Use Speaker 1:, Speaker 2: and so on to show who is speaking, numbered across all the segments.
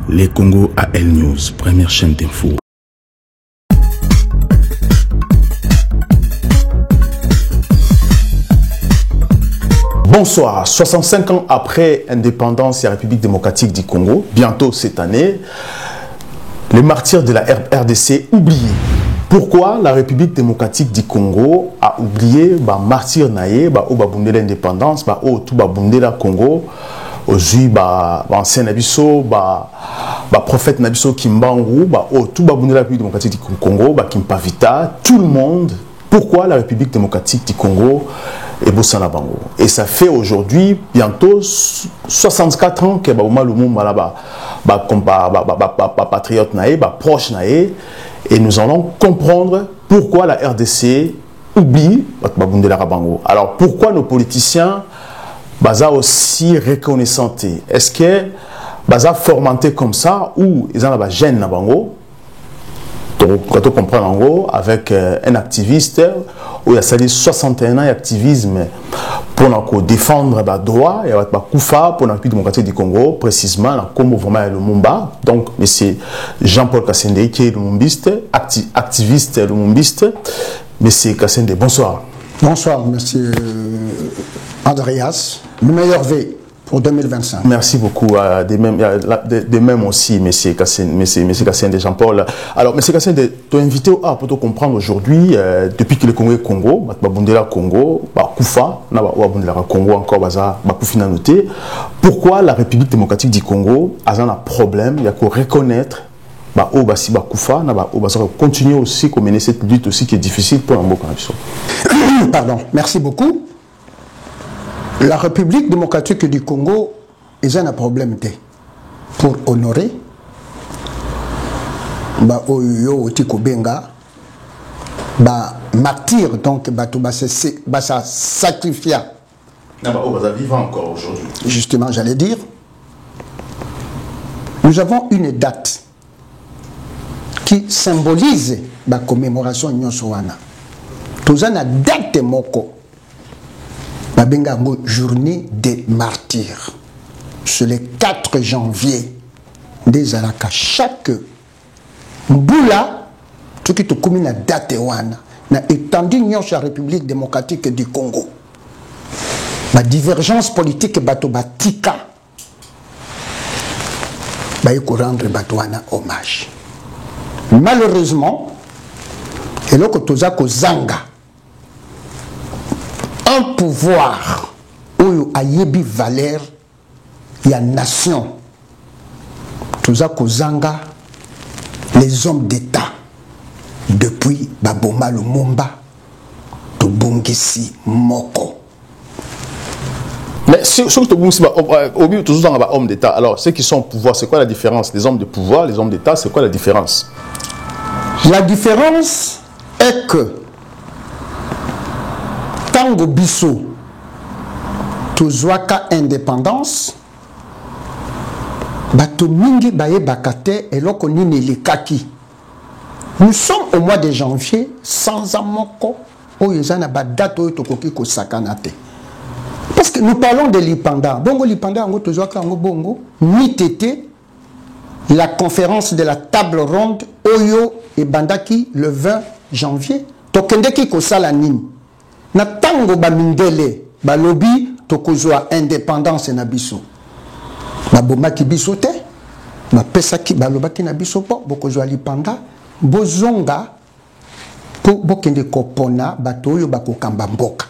Speaker 1: Les Congo AL News, première chaîne d'info. Bonsoir, 65 ans après l'indépendance de la République démocratique du Congo, bientôt cette année, les martyrs de la RDC oubliés. Pourquoi la République démocratique du Congo a oublié les martyrs naïe, les l'indépendance, tout le Congo, aujourd'hui, ancien Nabiso, prophète Nabiso Kimbangu, tout la République démocratique du Congo, Kimpavita, tout le monde. Pourquoi la République démocratique du Congo est Bossana Bango? Et ça fait aujourd'hui bientôt 64 ans que Lumumba patriote naïe, proche naïe, et nous allons comprendre pourquoi la RDC oublie Babundela Bango. Alors pourquoi nos politiciens sont aussi reconnaissants? Est-ce que sont formatés comme ça ou ils ont la gêne na Bango? Quand on comprend en gros, avec un activiste où il y a sali 61 ans d'activisme pour défendre les droits, il y a Koufa pour la République démocratique du Congo, précisément comme vraiment Lumumba. Donc, c'est Jean-Paul Kassende qui est lumumbiste, activiste lumumbiste. Monsieur Kassende, bonsoir.
Speaker 2: Bonsoir, monsieur Andreas. Le meilleur vœu pour 2025.
Speaker 1: Merci beaucoup. De même aussi, monsieur Kassende Jean-Paul. Alors, monsieur Kassende, tu as invité pour te comprendre aujourd'hui, depuis que le Congo est Congo, Babundela Congo, Koufa, Babundela Congo encore, Bakoufina noté, pourquoi la République démocratique du Congo a un problème, il y a qu'à reconnaître, Koufa, continuer aussi à mener cette lutte aussi qui est difficile pour l'Ambo.
Speaker 2: Pardon, merci beaucoup. La République démocratique du Congo est un problème pour honorer martyr, donc ça sacrifier.
Speaker 1: Vivant encore aujourd'hui.
Speaker 2: Justement, j'allais dire, nous avons une date qui symbolise la commémoration de Nyonsowana. Nous avons une date moko. La journée des martyrs. C'est le 4 janvier des Alaka. Chaque boula, tout qui te commune à date wana, n'a étendu la République démocratique du Congo. La divergence politique bato batika. Ba yiko rendre batwana hommage. Malheureusement, et là que toza ko zanga. Un pouvoir où a yebi valeur y a nation tuza kozanga les hommes d'État depuis Baboma Lumumba to Bongisi Moko.
Speaker 1: Mais si tu as toujours hommes d'État, alors ceux qui sont au pouvoir, c'est quoi la différence? Les hommes de pouvoir, les hommes d'État, c'est quoi la différence?
Speaker 2: La différence est que Tango Bissou, Tozwaka indépendance, Bato Mingi Baye Bakate et Lokonine Likaki. Nous sommes au mois de janvier sans amoko, où il y a une date où il y a sakanate. Parce que nous parlons de l'Ipanda. Bongo l'Ipanda, on Tozwaka Bongo, Mitete, la conférence de la table ronde, Oyo et Bandaki le 20 janvier. Tokendeki Kosalanine. Na tango ba mindele ba lobby tokozwa indépendance na biso ba bomaki biso te ba pesaki ba lobaki na biso po bokozwa lipanda bozonga po bokende kopona bato oyo bakokamba mboka.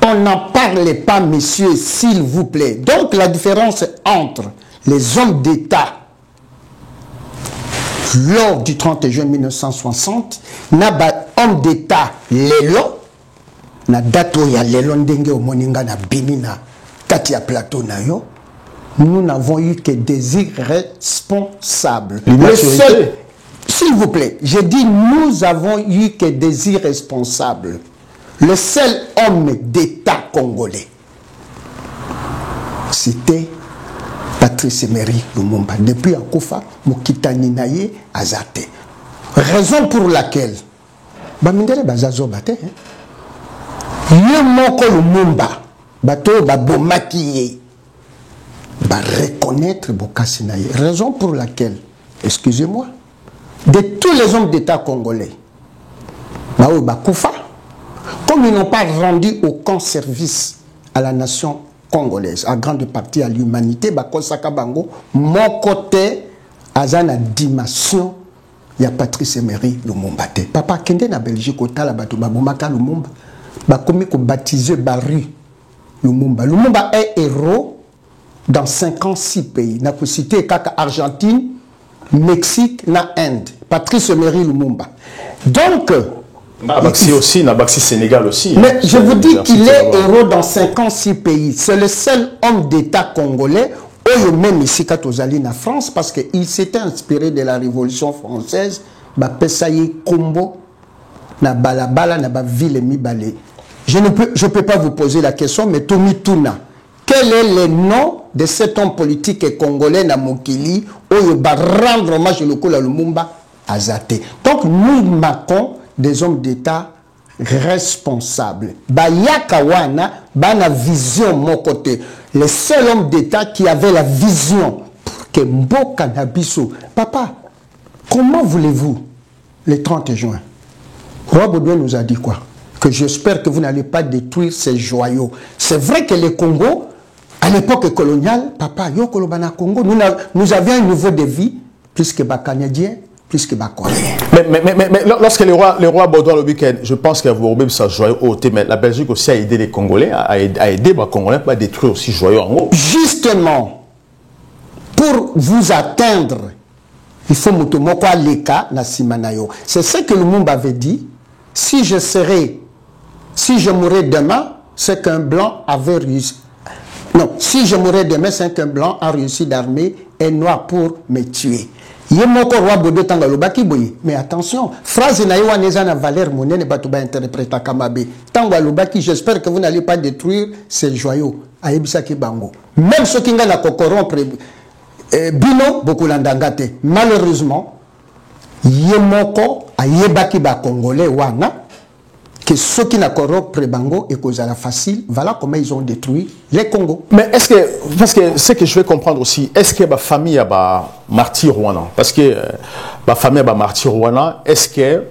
Speaker 2: On n'en parle pas, messieurs, s'il vous plaît. Donc la différence entre les hommes d'État lors du 30 juin 1960 na ba homme d'État lelo na dato ya lelo ndenge omoninga na binina kati ya plateau na yo, nous n'avons eu que des irresponsables. Le seul, s'il vous plaît, j'ai dit nous avons eu que des irresponsables. Le seul homme d'État congolais, c'était Patrice Emery Lumumba. Depuis Akoufa, Mokitani Naye Azate. Raison pour laquelle Bamindele Bazazo Bate. Ye moko Lumumba bato babomaki ye va reconnaître Bokassi Naye. Raison pour laquelle, excusez-moi, de tous les hommes d'État congolais, Bakoufa, comme ils n'ont pas rendu aucun service à la nation congolaise, à grande partie à l'humanité, Bakosaka Bango, mon côté, Azana dimension, il y a Patrice Emery Lumumba. Papa, Kende na Belgique, au Talabatu, Babomaka Lumumba, Bakomi ko baptisé Barry Lumumba. Lumumba est héros dans 56 pays. N'a cité Kaka Argentine, Mexique, na Inde. Patrice Emery Lumumba. Donc,
Speaker 1: Nabaxi aussi, Nabaxi Sénégal aussi.
Speaker 2: Mais je vous dis qu'il est héros dans 56 pays. C'est le seul homme d'État congolais, ou même ici, quand vous allez en France, parce qu'il s'était inspiré de la Révolution française, Pesaye Kombo, na balabala, na ba ville mi-balé. Je ne peux pas vous poser la question, mais Tomi Tuna, quel est le nom de cet homme politique et congolais na Mokili, où il va rendre hommage au Kola Lumumba Azate. Donc nous marquons des hommes d'État responsables. Bayakawana, bana vision mon côté. Le seul homme d'État qui avait la vision pour que Mboka Nabiso. Papa, comment voulez-vous le 30 juin? Roi Baudouin nous a dit quoi? Que j'espère que vous n'allez pas détruire ces joyaux. C'est vrai que le Congo, à l'époque coloniale, papa, yo kolobana Congo, nous avions un niveau de vie plus que les Canadiens, plus que les Coréens.
Speaker 1: Mais lorsque le roi Baudouin le week-end, je pense qu'il y a vous ça joyau au mais la Belgique aussi a aidé les Congolais, a aidé les Congolais à détruire aussi joyau en haut.
Speaker 2: Justement, pour vous atteindre, il faut mutomoko leka na simanayo. C'est ce que le monde avait dit. Si je mourais demain, c'est qu'un blanc avait réussi. Non, si je mourais demain, c'est qu'un blanc a réussi d'armer un noir pour me tuer. Mais attention, phrase naïwa nezana valeur monnaie ne pas tout interpréter kamabe. Tango lobaki, j'espère que vous n'allez pas détruire ces joyaux. Aïbisa ki bango. Même ceux qui n'ont pas corrompre bino beaucoup l'andangate. Malheureusement, yemoko ayebaki ba congolais wana que ceux qui n'ont corrompre bango et cause à la facile, voilà comment ils ont détruit les Congo.
Speaker 1: Mais est-ce que, parce que ce que je veux comprendre aussi, est-ce que ma famille a martyr rwanda? Parce que ma famille a martyr rwanda, est-ce que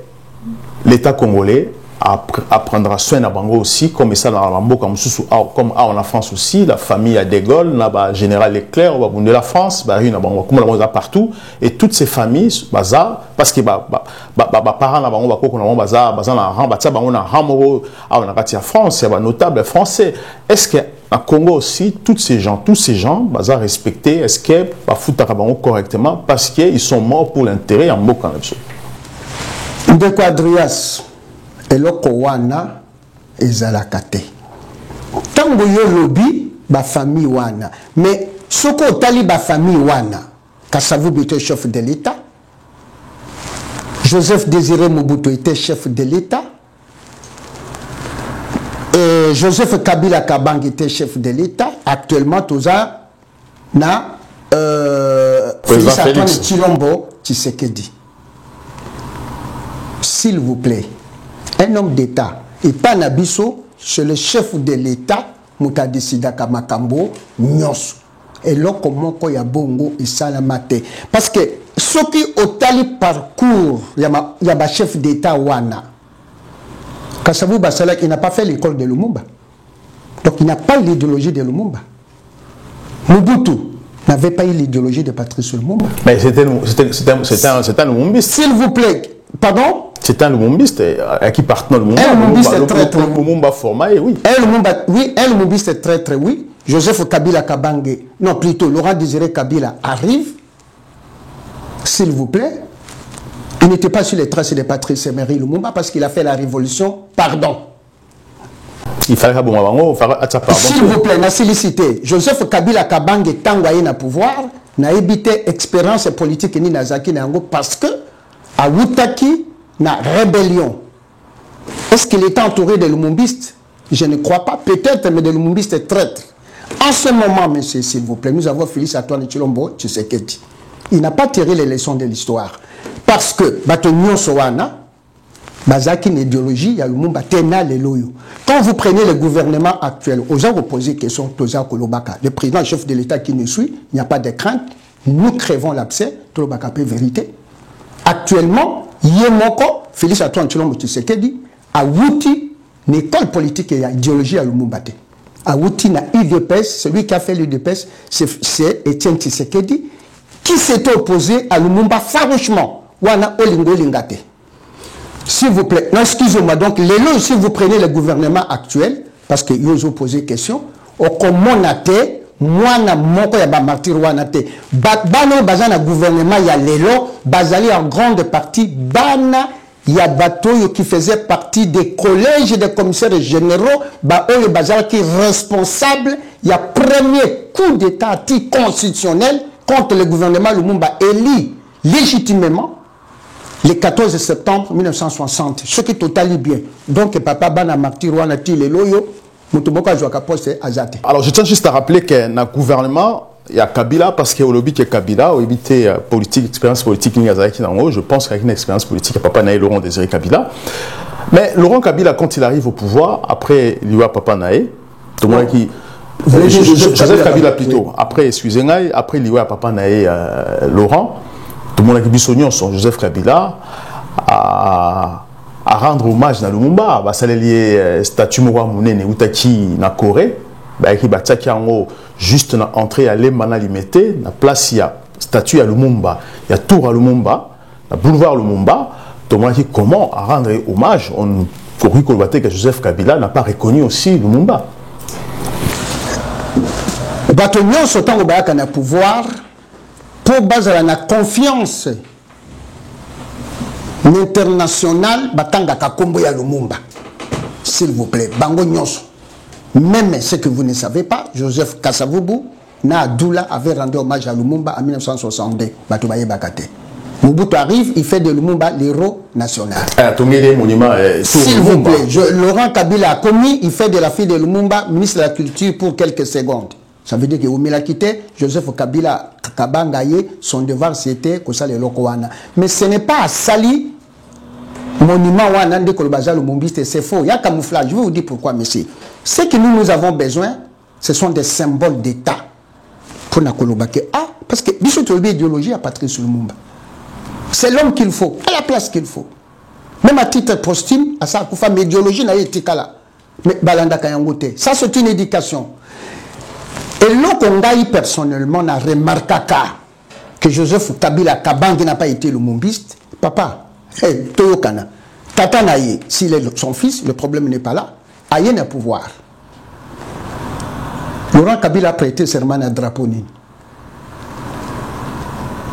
Speaker 1: l'État congolais apprendra soin de bango aussi, comme ça dans la Mambo, comme en France aussi, la famille a De Gaulle, le général Leclerc, de la France, comme on a partout, et toutes ces familles, parce que parents en France, c'est notable français. Est-ce que à Congo aussi, tous ces gens, respectés, est-ce que foutent correctement parce qu'ils sont morts pour l'intérêt en Mboka?
Speaker 2: De Quadrias. Eloko wana ezalaka te. Tango yo lobi ba famille wana. Mais soko otali ba famille wana. Kasavubu était chef de l'État. Joseph Désiré Mobutu était chef de l'État. Et Joseph Kabila Kabang était chef de l'État. Actuellement, Toza na Félix Antoine Tshilombo Tshisekedi. S'il vous plaît. Un homme d'État et pas Nabiso, c'est le chef de l'État, Moutadisida Kamakambo, Nyos. Et là, comment il y a bongo et salamate. Parce que ceux qui ont tali parcours, il y a un chef d'État Wana. Kassabou Bassalak, il n'a pas fait l'école de Lumumba. Donc il n'a pas l'idéologie de Lumumba. Mobutu n'avait pas eu l'idéologie de Patrice Lumumba.
Speaker 1: Mais c'était un Lumumbiste.
Speaker 2: S'il vous plaît, pardon?
Speaker 1: C'est un Lumumbiste à qui partenait le Lumumba. Le Lumumba format, oui.
Speaker 2: Un Lumumbiste très très oui. Joseph Kabila Kabange, non plutôt Laurent Désiré Kabila arrive. S'il vous plaît. Il n'était pas sur les traces de Patrice Emery Lumumba parce qu'il a fait la révolution. Pardon.
Speaker 1: Il fallait que
Speaker 2: s'il vous plaît, na félicité. Joseph Kabila Kabange tangoye na pouvoir, na évité expérience politique ni nazaki nango parce que à Wutaki na rébellion. Est-ce qu'il était entouré de lumumbistes? Je ne crois pas. Peut-être, mais de lumumbistes traîtres. En ce moment, monsieur, s'il vous plaît, nous avons Félix Antoine Tshilombo Tshisekedi. Il n'a pas tiré les leçons de l'histoire. Parce que, Batonio Sowana, Bazaki une idéologie, il y a le Lumumba Tena les loyo. Quand vous prenez le gouvernement actuel, aux gens vous posez question, Toza Kolobaka, le président chef de l'État qui nous suit, il n'y a pas de crainte, nous crèvons l'abcès, Tolobaka peut vérité. Actuellement, Yemoko, Félix Antoine Tshilombo Tshisekedi, a outil une école politique et idéologie à Lumumba. A outil na UDPS, celui qui a fait l'UDPS, c'est Étienne Tshisekedi, qui s'est opposé à Lumumba farouchement. Wana Olingo Lingate. S'il vous plaît, non, excusez-moi, donc, si vous prenez le gouvernement actuel, parce que ils ont posé question, au commonate, moi, na moko ya ba martyr wanate, bano bazana gouvernement ya lelo, bazali en grande partie, bana ya bateau qui faisait partie des collèges des commissaires généraux, ba oyo bazali qui responsable, il y a premier coup d'état anticonstitutionnel contre le gouvernement Lumumba élu légitimement le 14 septembre 1960, ce qui est totalement bien. Donc, papa Bana Martyr Wanati le loyo, Mutumoka Joaka Poste Azate.
Speaker 1: Alors, je tiens juste à rappeler que dans le gouvernement, il y a Kabila, parce qu'il y a lobby qui est Kabila, au éviter politique, expérience politique, je pense qu'il y a une expérience politique, papa Naé Laurent Désiré Kabila. Mais Laurent Kabila, quand il arrive au pouvoir, après Liwa Papa Naé, tout le monde qui. Joseph Kabila plutôt. Après, excusez-moi, après Liwa Papa Naé Laurent. Tout le monde qui bisognon son Joseph Kabila à rendre hommage à Lumumba, bah ça lié statue Moura Mounene Utaki na Corée, bah qui bataki en juste na entrée à l'Emana limité, na place il y a statue à Lumumba, il y a tour à Lumumba, na boulevard Lumumba, tout le monde qui comment à rendre hommage, on corrige que Joseph Kabila n'a pas reconnu aussi Lumumba.
Speaker 2: Batonion sautant au bac à pouvoir. Pour baser la confiance internationale, batanga kakombo ya Lumumba. S'il vous plaît, bango nyonso. Même ce que vous ne savez pas, Joseph Kasavubu, na Doula avait rendu hommage à Lumumba en 1962. Batubaye Bakate. Mobutu arrive, il fait de Lumumba l'héros national. S'il vous plaît, Laurent Kabila a commis, il fait de la fille de Lumumba ministre de la Culture pour quelques secondes. Ça veut dire que Oumila quitté, Joseph Kabila Kabangaye, son devoir c'était que ça les lokowana. Mais ce n'est pas à Sali, monument wana de Kolobaza Lumumbiste, c'est faux. Il y a camouflage. Je vais vous dire pourquoi, monsieur. Ce que nous avons besoin, ce sont des symboles d'État pour na Kolobake. Ah, parce que Bishop Tolbi idéologie à Patrice Lumumba. C'est l'homme qu'il faut, à la place qu'il faut. Même à titre posthume, à sa koufa, mais idéologie n'a été là. Mais Balanda Kayangote. Ça, c'est une éducation. Et l'Okongaï, personnellement, n'a remarqué que Joseph Kabila Kabangi n'a pas été le lumumbiste. Papa, hey, Toyokana, Tata Naye, s'il est son fils, le problème n'est pas là. Aïe n'a pouvoir. Laurent Kabila a prêté serment à drapeau.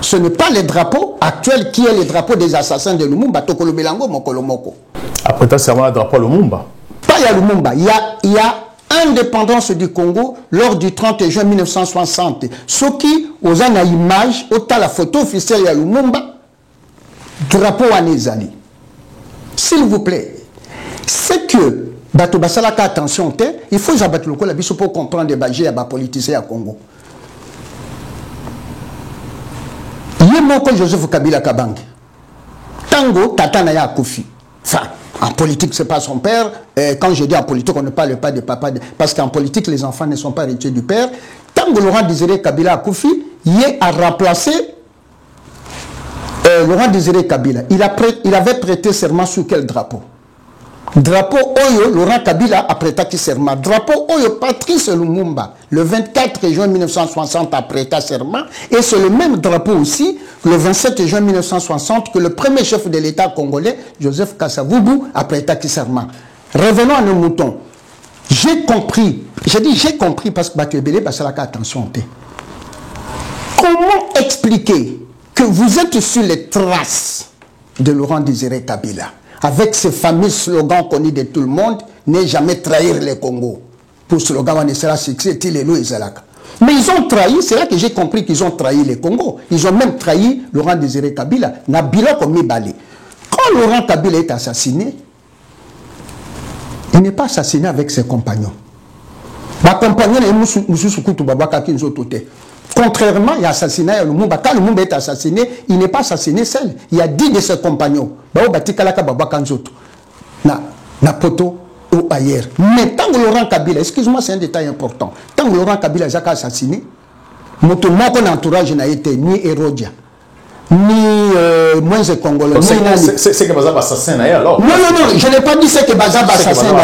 Speaker 2: Ce n'est pas le drapeau actuel qui est le drapeau des assassins de Lumumba, Tokolo Belango, Mokolomoko.
Speaker 1: Après, tu as serment à drapeau à Lumumba.
Speaker 2: Pas à Lumumba, il y a indépendance du Congo lors du 30 juin 1960. Ce qui, aux an à image, autant la photo officielle à Lumumba, drapeau à Nezali. S'il vous plaît, c'est que, Bato Basalaka, attention, il faut abattre le la biso pour comprendre les budgets à bas politiciens à Congo. Yemoko Joseph Kabila Kabangi. Tango, Tata Naya Koufi. Enfin, en politique, ce n'est pas son père. Quand je dis en politique, on ne parle pas de papa. Parce qu'en politique, les enfants ne sont pas héritiers du père. Tant que Laurent Désiré Kabila Koufi, il a remplacé Laurent Désiré Kabila. Il avait prêté serment sous quel drapeau? Drapeau Oyo, Laurent Kabila a prêté serment. Drapeau Oyo, Patrice Lumumba, le 24 juin 1960 a prêté serment. Et c'est le même drapeau aussi, le 27 juin 1960, que le premier chef de l'État congolais, Joseph Kasavubu, a prêté serment. Revenons à nos moutons. J'ai compris, j'ai dit j'ai compris parce que Batuebele, attention. Comment expliquer que vous êtes sur les traces de Laurent Désiré Kabila avec ce fameux slogan connu de tout le monde, ne jamais trahir le Congo. Pour ce slogan, on sera succès, mais ils ont trahi, c'est là que j'ai compris qu'ils ont trahi le Congo. Ils ont même trahi Laurent Désiré Kabila. Nabila comme Mibali. Quand Laurent Kabila est assassiné, il n'est pas assassiné avec ses compagnons. Ma compagnon est Moussoussoukou Babaka Kinzotote. Contrairement à l'assassinat à Lumumba, quand Lumumba est assassiné, il n'est pas assassiné seul. Il y a 10 de ses compagnons. na poto ou ailleurs. Mais tant que Laurent Kabila, excuse-moi, c'est un détail important, tant que Laurent Kabila a assassiné, mon entourage n'a été ni Hérodia, ni moins Congolais.
Speaker 1: C'est que Bazab assassin alors.
Speaker 2: Non, je n'ai pas dit c'est que Bazab assassin. Non,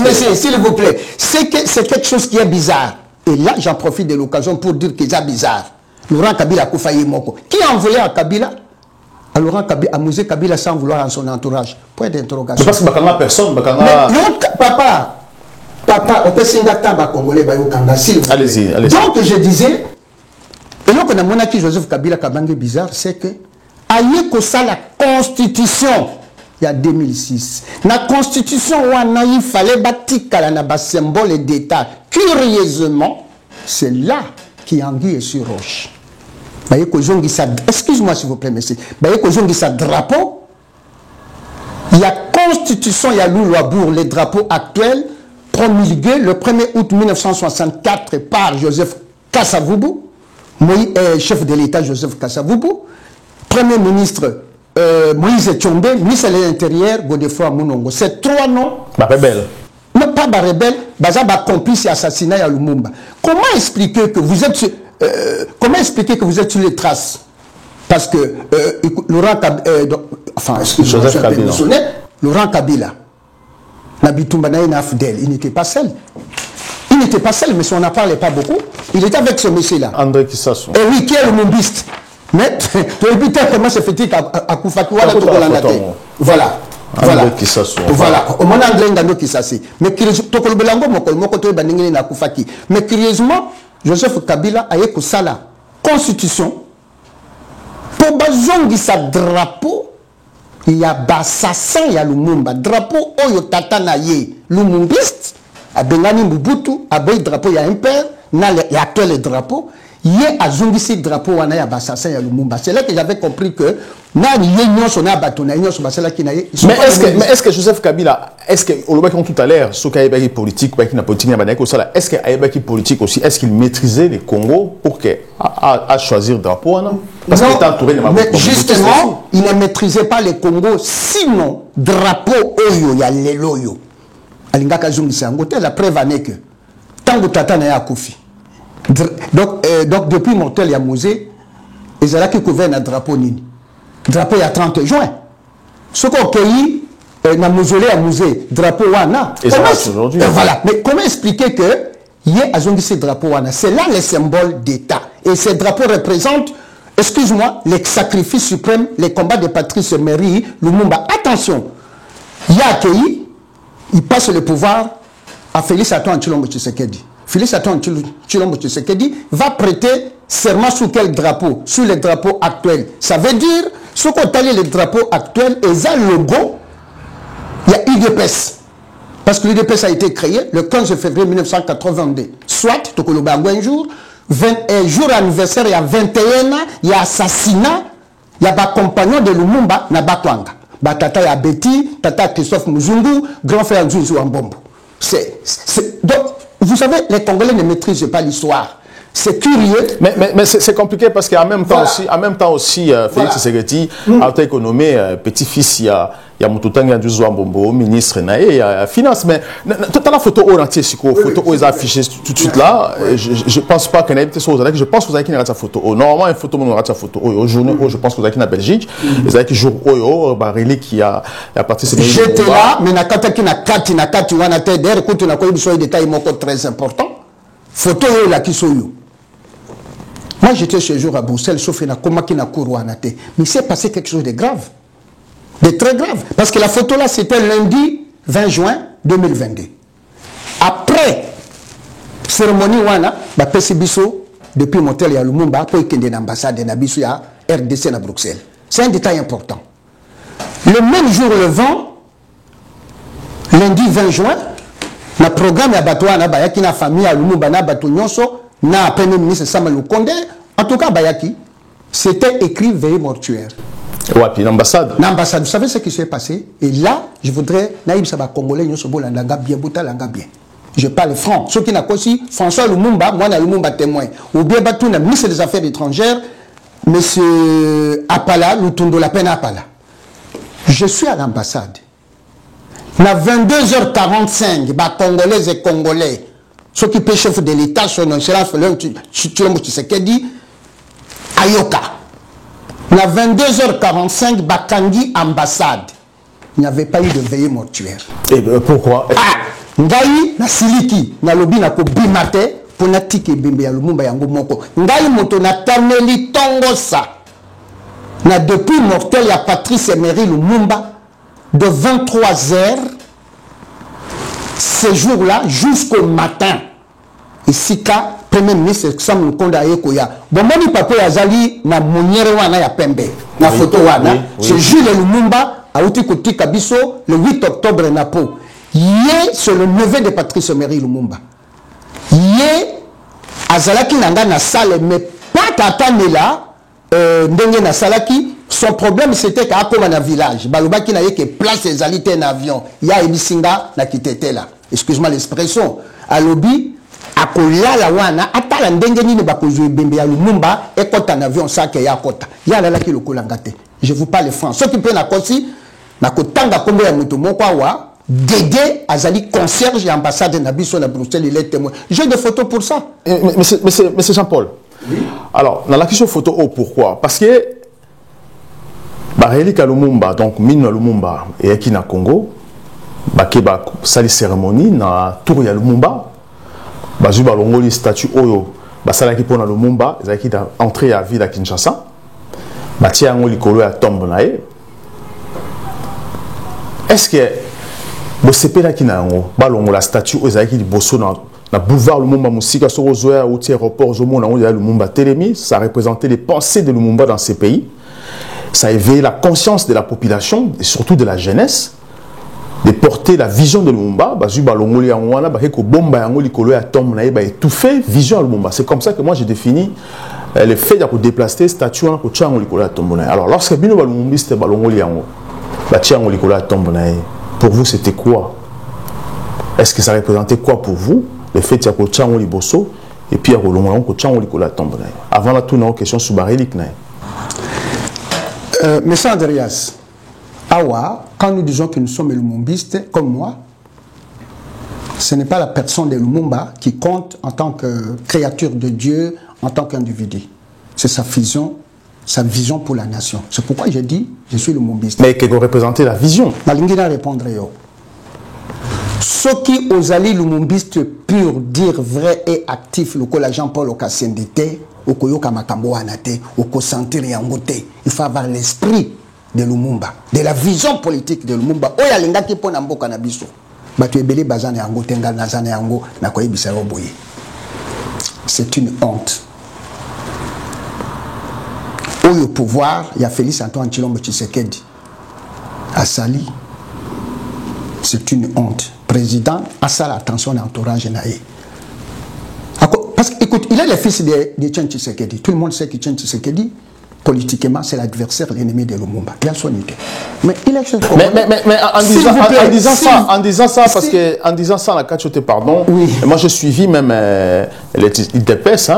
Speaker 2: mais s'il vous plaît, c'est quelque chose qui est bizarre. Et là, j'en profite de l'occasion pour dire que c'est bizarre. Laurent Kabila a failli Moko. Qui a envoyé à Kabila? À Laurent Kabila, à Mouzé Kabila sans vouloir en son entourage. Point d'interrogation.
Speaker 1: Parce que Bakanga personne,
Speaker 2: Bakanga. Papa, on peut s'ingatamba Congolais, allez-y. Donc je disais, et donc on a monarchie Joseph Kabila Kabange bizarre, c'est que aïe ça la constitution il y a 2006. La constitution où il fallait bâtir un symbole d'État. Curieusement, c'est là qui anguille sur roche. Excuse-moi s'il vous plaît, monsieur. Drapeau. Il y a constitution, il y a l'Ouloabourg, les drapeaux actuels promulgués le 1er août 1964 par Joseph Kasavubu, chef de l'État Joseph Kasavubu, Premier ministre Moïse Tchombe, ministre de l'Intérieur Godefroid Mounongo. Ces trois noms.
Speaker 1: Rebelle.
Speaker 2: Non, pas rebelle, Bazaba complice et assassinat à Lumumba. Comment expliquer que vous êtes sur les traces? Parce que Laurent Kabila, Laurent Kabila, il n'était pas seul. Il n'était pas seul, mais si on n'en parlait pas beaucoup, il était avec ce monsieur-là.
Speaker 1: André Kissassou.
Speaker 2: Et oui, qui est le mumbiste. Mais tu as vu comment se fait-il à Koufatou, voilà. Voilà. Voilà. Au moment où qui s'assit. Mais curieusement, Joseph Kabila a eu la constitution. Pour bazongi sa drapeau, il y a Bassassin, il y a Lumumba. Drapeau, Oyo Tatana ye, Lumumbiste, a Bengani Mobutu, a Boy drapeau, il y a un père, il y a actuel drapeau. Il y a Zungisi drapeau, il y a Bassassin, il y a Lumumba. C'est là que j'avais compris que mais
Speaker 1: est-ce que Joseph Kabila, est-ce que au tout à l'heure, ce qu'il y a politique, est-ce qu'il y a politique aussi, est-ce qu'il maîtrisait les Congo pour à choisir drapeau?
Speaker 2: Parce qu'il était entouré de mais justement, il ne maîtrisait pas les Congo, sinon drapeau oyo ya leloyo. Alingaka Zungisi Angote, la preuve est que tant que Tata n'a Koufi. Donc depuis Montel ya Mouzé, ils ont couvert un drapeau nini. Drapeau il y a 30 juin. Ce qu'on pays, dans le mausolée à musée, drapeau wana.
Speaker 1: Et ça marche aujourd'hui.
Speaker 2: Voilà. Mais comment expliquer que il y a ce drapeau wana? C'est là le symbole d'État. Et ces drapeaux représentent, excuse-moi, les sacrifices suprêmes, les combats de Patrice Emery, Lumumba. Attention, il y a accueilli, il passe le pouvoir à Félix Antoine Tshilombo Tshisekedi. Félix Antoine Tshilombo Tshisekedi va prêter serment sous quel drapeau? Sous les drapeaux actuels. Ça veut dire, ce qu'on taille les drapeaux actuels, et ça, le logo, il y a UDPS. Parce que l'UDPS a été créé le 15 février 1982. Soit, un jour, jour anniversaire, il y a 21 ans, il y a assassinat, il y a des compagnons de Lumumba, na Batwanga. Tata ya Betty, Tata Christophe Muzungu, grand frère Nzunzu Ambombo. Donc, vous savez, les Congolais ne maîtrisent pas l'histoire. C'est curieux.
Speaker 1: Mais c'est compliqué parce qu'en même temps aussi, Félix Tshisekedi a été nommé petit-fils, il y a Moutoutangi Nzunzu Ambombo, ministre, il y a finance. Mais tu as la photo au entier, photo où ils ont affiché tout de suite là. Je ne pense pas qu'il y ait je pense que vous avez qu'il y a sa photo. Normalement, une photo, on a sa photo. Aujourd'hui, je pense que vous avez qu'il y a Belgique. Vous avez qu'il jour au Barili qui a participé.
Speaker 2: J'étais là, mais na kati wana te der écoute na koyi biso détail moko très important. Photo là qui sont yo. Moi, j'étais ce jour à Bruxelles, sauf na komaki na Kourouana te. Mais il s'est passé quelque chose de grave. De très grave. Parce que la photo là, c'était lundi 20 juin 2022. Après, cérémonie wana, ba pesi biso depuis Montel ya Lumumba, pour qu'il y ait une ambassade de Nabiso ya RDC à Bruxelles. C'est un détail important. Le même jour, le 20, lundi 20 juin, le programme ya Batouana, bayaki na famille à Lumumba na Batou Nyonso, na Premier ministre Samuel Konde, en tout cas bayaki, c'était écrit veille mortuaire.
Speaker 1: Ouais, puis l'ambassade.
Speaker 2: L'ambassade, vous savez ce qui s'est passé? Et là, je voudrais, Naïm Saba Congolais, Nyonso Bolanga bien, Bouta Langa bien. Je parle franc. Ceux qui n'ont pas aussi, François Lumumba, moi, Lumumba témoin. Ou bien Batouna, ministre des Affaires étrangères, monsieur Apala, Lutundo La Peine Apala. Je suis à l'ambassade. Na 22h45, bah Congolais et Congolais, ceux qui paient chef de l'État, son excellence, tu sais qu'elle dit, Ayoka. Na 22h45, bah Kangi ambassade. Il n'y avait pas eu de veillée mortuaire.
Speaker 1: Et pourquoi?
Speaker 2: Ngai na siliki na lobi na ko bimate pour na tike bimbe ya Lumumba yango moko. Ngai moto na tameli tongo sa. Na depuis mortel ya Patrice Emery Lumumba de 23h ce jour-là jusqu'au matin. Ici ka premier ministre Sam Nkonda Yekoya. Bon moni papa ya zali na moniere wana ya pembe. Na photo wana c'est Jules Lumumba a outi kotika biso le 8 octobre na po. Yé, c'est le neveu de Patrice Emery Lumumba. Yé, azalaki nanga na salle, mais pas tata nela, ndenge na salaki, son problème c'était qu'à comme dans village, balobaki na yé que place les alités en avion, ya ebisinga na kitete là. Excuse-moi l'expression. Alobi, akola la wana, atala ndenge nini bakozwe bembe ya Lumumba, ekota en avion ça que ya kota. Ya lalaki le kolangate. Je vous parle français. Ceux qui prennent la kosi, na kotanga kombe ya mutu moko wa. Dédé Azali concierge et ambassade Nabiso à Bruxelles, il est témoin. J'ai des photos pour ça.
Speaker 1: Mais c'est Jean-Paul. Oui. Alors, dans la question photo, pourquoi? Parce que Bareli Lumumba, donc Mine Lumumba et Ekina Congo, Bakeba sali cérémonie na tour ya Lumumba, Bazuba Longoli statue Oyo, Basalaki pona Lumumba, ils ont entré à ville à Kinshasa, Batia Ngoli Kolo à tombe nae. Est-ce que bon c'est pas là qui n'a la statue aux aïkis du bosso na boulevard Lumumba Musika sur Ozoya au aéroport Zomo na Lumumba Télémi, ça représentait les pensées de Lumumba dans ces pays, ça a éveillé la conscience de la population et surtout de la jeunesse de porter la vision de Lumumba, bazuba longoli angwana ba ko bomba yangoli kolo ya tombe na ba étouffer vision de Lumumba. C'est comme ça que moi j'ai défini le fait de déplacer statue en ko tchangoli kolo ya tombe na. Alors lorsque bino ba lumumbiste ba longoli yango ba tchangoli kolo ya tombe na. Pour vous, c'était quoi? Est-ce que ça représentait quoi pour vous? Le fait qu'il y a un Tchango Liboso et puis il y a un Tchango Likola tombe. Avant la tournée, question sur Barélik.
Speaker 2: Monsieur Andreas, Awa, quand nous disons que nous sommes lumumbistes, comme moi, ce n'est pas la personne de Lumumba qui compte en tant que créature de Dieu, en tant qu'individu. C'est sa vision pour la nation. C'est pourquoi je dis, je suis lumumbiste.
Speaker 1: Mais que vous représentez la vision.
Speaker 2: Malingina répondre yo. Ceux qui osali lumumbiste pur, dire vrai et actif, le col Jean-Paul Okassendete, au koyoka makambo anate, au ko sentir yangote. Il faut avoir l'esprit de Lumumba, de la vision politique de Lumumba. Oya linga ki pona mboka na biso. Batu ebele bazana yango tenga nazana yango na koyebisa yo boye. C'est une honte. Au pouvoir, il y a Félix Antoine Tshilombo Tshisekedi. À Sali, c'est une honte. Président, à ça l'attention de l'entourage naïe. Parce qu'écoute, il est le fils de Tchan Tshisekedi. Tout le monde sait que Tchan Tshisekedi, politiquement, c'est l'adversaire, l'ennemi de Lumumba. Il a son idée. Mais il est
Speaker 1: en disant ça, parce que en disant ça, la cachote, pardon. Oui. Moi, je suivis même l'IDPS,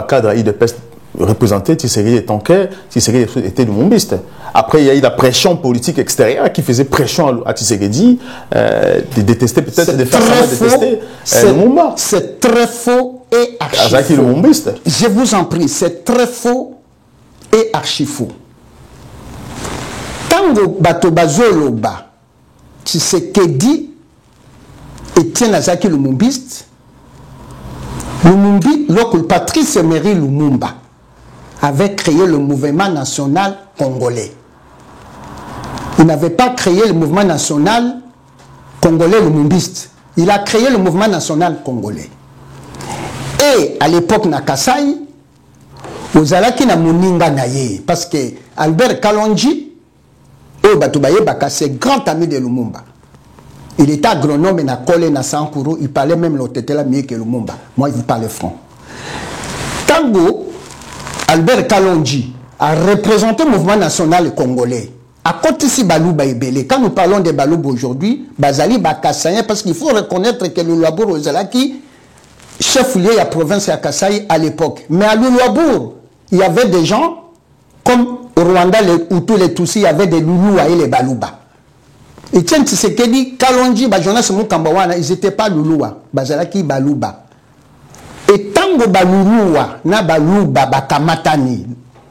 Speaker 1: cadre IDPS représenté Tshisekedi et Tonke, Tshisekedi était lumumbiste. Après, il y a eu la pression politique extérieure qui faisait pression à Tshisekedi de détester peut-être, de faire ça, détester Lumumba.
Speaker 2: C'est très faux et archi
Speaker 1: faux.
Speaker 2: Je vous en prie, c'est très faux et archi faux. Tango bato bazoloba Tshisekedi Etienne Azaki lumumbiste, Lumumbi, lorsque Patrice Emery Lumumba avait créé le mouvement national congolais. Il n'avait pas créé le mouvement national congolais lumumbiste. Il a créé le mouvement national congolais. Et à l'époque, na Kasai, vous allez qui na moninga naye, parce que Albert Kalonji, c'est grand ami de Lumumba. Il était agronome et na Kole na Sankuru, il parlait même l'Otetela mieux que Lumumba. Moi, il vous parle franc. Tango, Albert Kalonji a représenté le mouvement national congolais. À côté de Balouba Ebele, quand nous parlons de Balouba aujourd'hui, Bazali Bakassaïen, parce qu'il faut reconnaître que le Luabour Ozalaki, chef-lieu de la province de Kassaï à l'époque. Mais à Luabour, il y avait des gens, comme au Rwanda, où tous les Tutsis, il y avait des Loulous et les Balouba. Etienne Tshisekedi, Kalonji, Jonas Mukambawana, ils n'étaient pas Louloua, Bazalaki Balouba. Et tango Balouloua, na Balouba, Bakamatani.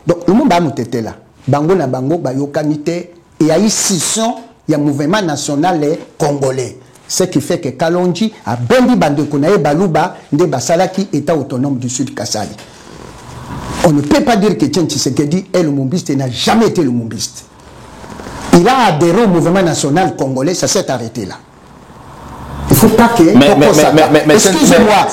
Speaker 2: Donc, le monde était là. Bango na bango, Bayokanite, et il y a eu scission, il y a un mouvement national congolais. Ce qui fait que Kalonji a bendi Bandekonae Balouba, de Basalaki, État autonome du Sud Kassali. On ne peut pas dire que Etienne Tshisekedi est le mombiste, il n'a jamais été le mombiste. Il a adhéré au mouvement national congolais, ça s'est arrêté là. Il ne faut pas que... Mais excusez-moi,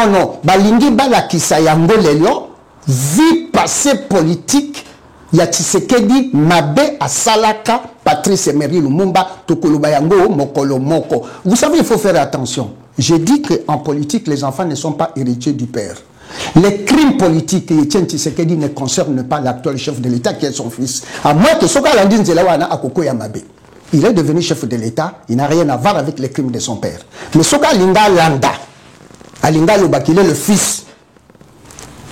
Speaker 2: non. Balingi Balakisa Yango Lelo, vie passée politique, ya Tshisekedi Mabe à Salaka, Patrice Emery Lumumba, Tokoloba Yango, Mokolo Moko. Vous savez, il faut faire attention. J'ai dit qu'en politique, les enfants ne sont pas héritiers du père. Les crimes politiques que Etienne Tshisekedi ne concernent pas l'actuel chef de l'État qui est son fils. À moins que Soka Landine Zelawana Akoko Yamabe. Il est devenu chef de l'État, il n'a rien à voir avec les crimes de son père. Mais Soka Linda Landa, Alinda Lobak, il est le fils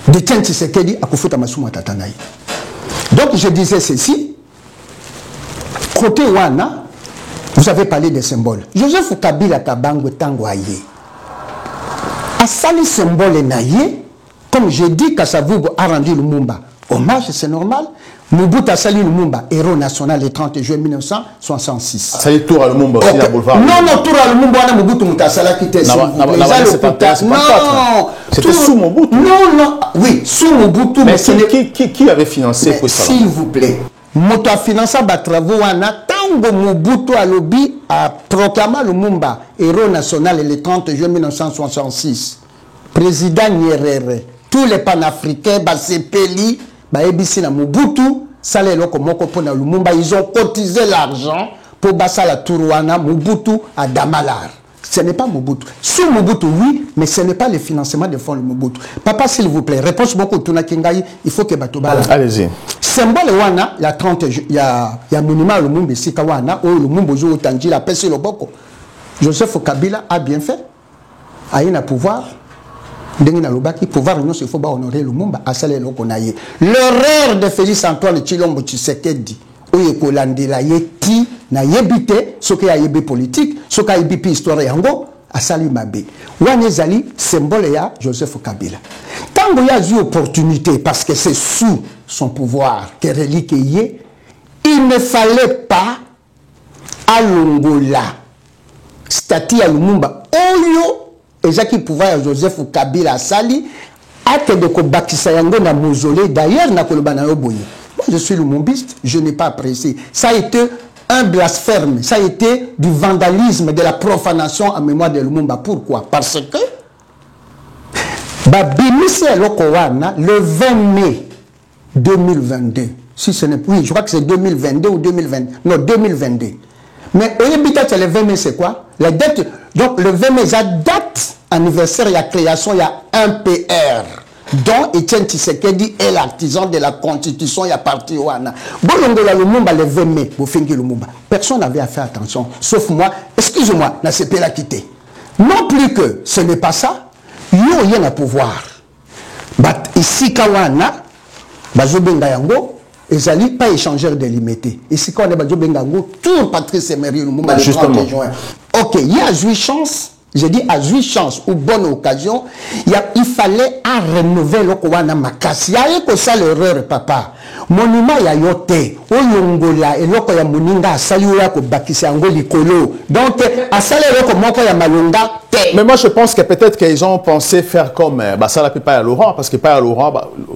Speaker 2: d'Etienne Tshisekedi Akufuta Masuma Tatanaï. Donc je disais ceci, côté Wana, vous avez parlé des symboles. Joseph Kabila Kabango Tango Aye. A sali symbole naïe, comme je dis Kasavubu a rendu Lumumba hommage, c'est normal. Mobutu a sali Lumumba, héros national le 30 juin 1966.
Speaker 1: Ça y est, tour à Lumumba aussi, la boulevard.
Speaker 2: Non, tour à Lumumba, on a Mobutu Mutasala qui était
Speaker 1: Non, c'était sous Mobutu.
Speaker 2: Non, oui, sous Mobutu.
Speaker 1: Mais qui avait financé pour ça?
Speaker 2: S'il vous plaît, Moto a financé des travaux en Tango Mobutu a lobby a proclamé Lumumba, héros national le 30 juin 1966. Président Nyerere, tous les panafricains, Basepeli, Baebisi na Mobutu, Salé Loko Moko Pona Lumumba, ils ont cotisé l'argent pour Basala Tourouana, Mobutu à Damalar. Ce n'est pas Mobutu. Sous Mobutu, oui, mais ce n'est pas le financement des fonds de Mobutu. Papa, s'il vous plaît, réponse beaucoup Tuna Kingaï, il faut que Batobala.
Speaker 1: Allez-y.
Speaker 2: Symbole Wana, il y a 30, il y a monument Lumumba Sikawana, où Lumumba joue au Tangi, la paix sur le Boko. Joseph Kabila a bien fait. A eu un pouvoir. Dengina Lobaki, pouvoir non, il faut pas honorer Lumumba, à Salé Lokonaye. L'erreur de Félix Antoine Tshilombo Tshisekedi, où il y a yeti, na yebite, ce qui a yébé politique, ce qui a yébé histoire yango, à Sali Mabe. Wanezali, symbole ya Joseph Kabila. Tant qu'il y a eu opportunité, parce que c'est sous son pouvoir que relique y, il ne fallait pas à Longola, statue à Lumumba, Oyo, et Jacques pouvoir Joseph Kabila Sali, acte de Kobakisa Yango na mausolée, d'ailleurs, na Kolobana Oboye. Moi, je suis lumumbiste, je n'ai pas apprécié. Ça a été un blasphème, ça a été du vandalisme, de la profanation en mémoire de Lumumba. Pourquoi? Parce que le 20 mai 2022, si ce n'est oui, je crois que c'est 2022 ou 2020, non 2022. Mais le 20 mai, c'est quoi? La date, donc le 20 mai, la date anniversaire, il y a création, il y a un PR, dont Etienne Tshisekedi est l'artisan de la constitution, il y a parti Wana. Bolongola Lumumba le 20 mai, Lumumba. Personne n'avait à faire attention, sauf moi. Excusez-moi, n'a pas la quitter. Non plus que ce n'est pas ça, il y a un pouvoir. But ici, Kawana, Bazobenga Yango, ils n'allaient pas échanger de limité. Ici, quand on est Bazobengango, tout Patrice Emery Lumumba le 30 juin. Ok, il y a 8 chances. Je dis à 8 chances ou bonne occasion, il fallait renouveler le Kouana Makasi. Il y a eu ça l'erreur, papa. Monument ya yote, o yongola, et loko ya moninga, saluya ko bakisi angoli kolo. Donc, à saluer loko moko ya malonga, te.
Speaker 1: Mais moi, je pense que peut-être qu'ils ont pensé faire comme ça la Papa Laurent, parce que Papa Laurent,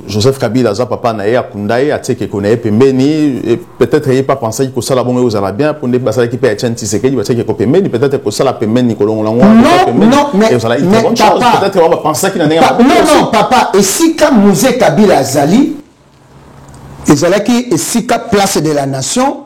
Speaker 1: Joseph Kabila, Papa Naye, Kundaye, Atseke Konaye, Pemeni, peut-être qu'il n'a pas pensé que ça la bombe aux Arabiens, pour ne pas ça qui peut être Tshisekedi, peut-être que ça la Pemeni,
Speaker 2: non, mais papa,
Speaker 1: peut-être qu'on va penser qu'il n'en est pas.
Speaker 2: Non, papa, et si quand Mouzé Kabila Zali, et si quand place de la nation,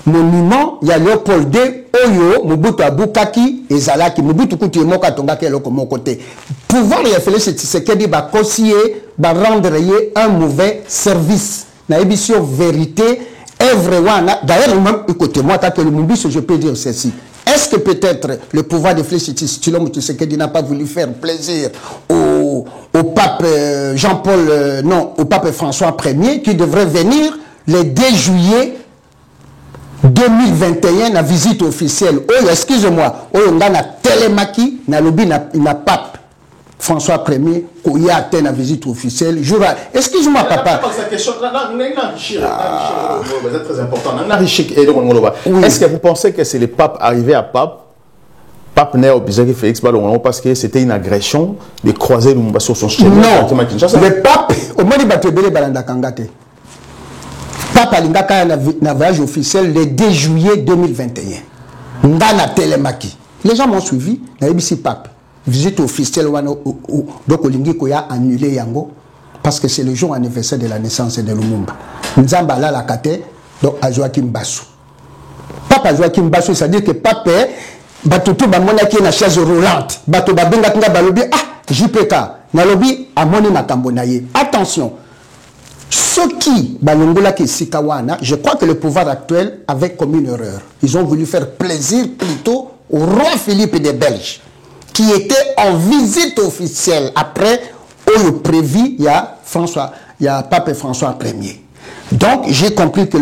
Speaker 2: monument, il y a Léopold D, Oyo, Mobutu Abukaki, et Zalaki, Mobutu Kuti Moka Tongaki, et l'autre côté. Pouvoir y faire ce Tshisekedi, va conseiller, va rendre un mauvais service. Na émission vérité, œuvre, d'ailleurs, même, écoutez-moi, tant que le Mumbis, je peux dire ceci. Est-ce que peut-être le pouvoir de Félix Tshisekedi n'a pas voulu faire plaisir au pape Jean-Paul, non, au pape François Ier, qui devrait venir le 2 juillet 2021 na visite officielle. Oh, excusez-moi, oh, on a télémaki na lobby na pape François Ier qui a atteint la visite officielle. Excuse-moi, papa.
Speaker 1: C'est très important. Est-ce que vous pensez que c'est le pape arrivé à pape? Pape n'est obligé Félix Balongo parce que c'était une agression de croiser Lumumba sur son chemin.
Speaker 2: Non, le pape, au moins il va te béler Balanda Kangate. Pape Alingaka na voyage officiel le 2 juillet 2021. Ndana Télémaki. Les gens m'ont suivi, na ABC Pape. Visite officielle, donc Olingi Koya annulé Yango parce que c'est le jour anniversaire de la naissance de Lumumba. Nzamba la kate, donc à Joachim Bassou. Pape Joachim Bassou, c'est-à-dire que Pape Batutu bamona ki na chaise roulante. Bato babenga tinga balobi JPK. Nalobi amoni makambo na ye. Attention. Ceux qui balongola ki sikawana, je crois que le pouvoir actuel avait commis une erreur. Ils ont voulu faire plaisir plutôt au roi Philippe des Belges qui était en visite officielle après au prévu il y a Pape François Ier. Donc j'ai compris que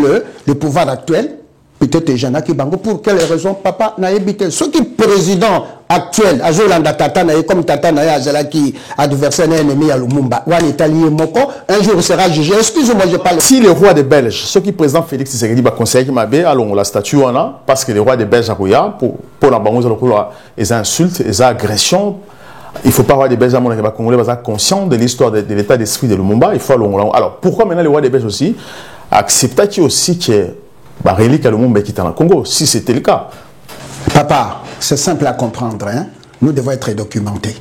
Speaker 2: le pouvoir actuel peut-être Jana Kibango, pour quelle raison papa n'a évité. Ce qui est président actuel, Azolanda Tata n'a comme Tata n'a Azalaki, adversaire ennemi à Lumumba, un jour sera jugé. Excusez-moi, je parle.
Speaker 1: Si le roi des Belges, ce qui président Félix Tshisekedi va conseiller Mabé, allons la statue en a, parce que le roi des Belges a pour la banque, les insultes, les agressions. Il ne faut pas avoir des Belges à mon avis, Congolais, conscient de l'histoire de l'état d'esprit de Lumumba. Il faut alors pourquoi maintenant le roi des Belges aussi accepte aussi que relique à Lumumba qui est en Congo, si c'était le cas.
Speaker 2: Papa, c'est simple à comprendre, hein? Nous devons être documentés.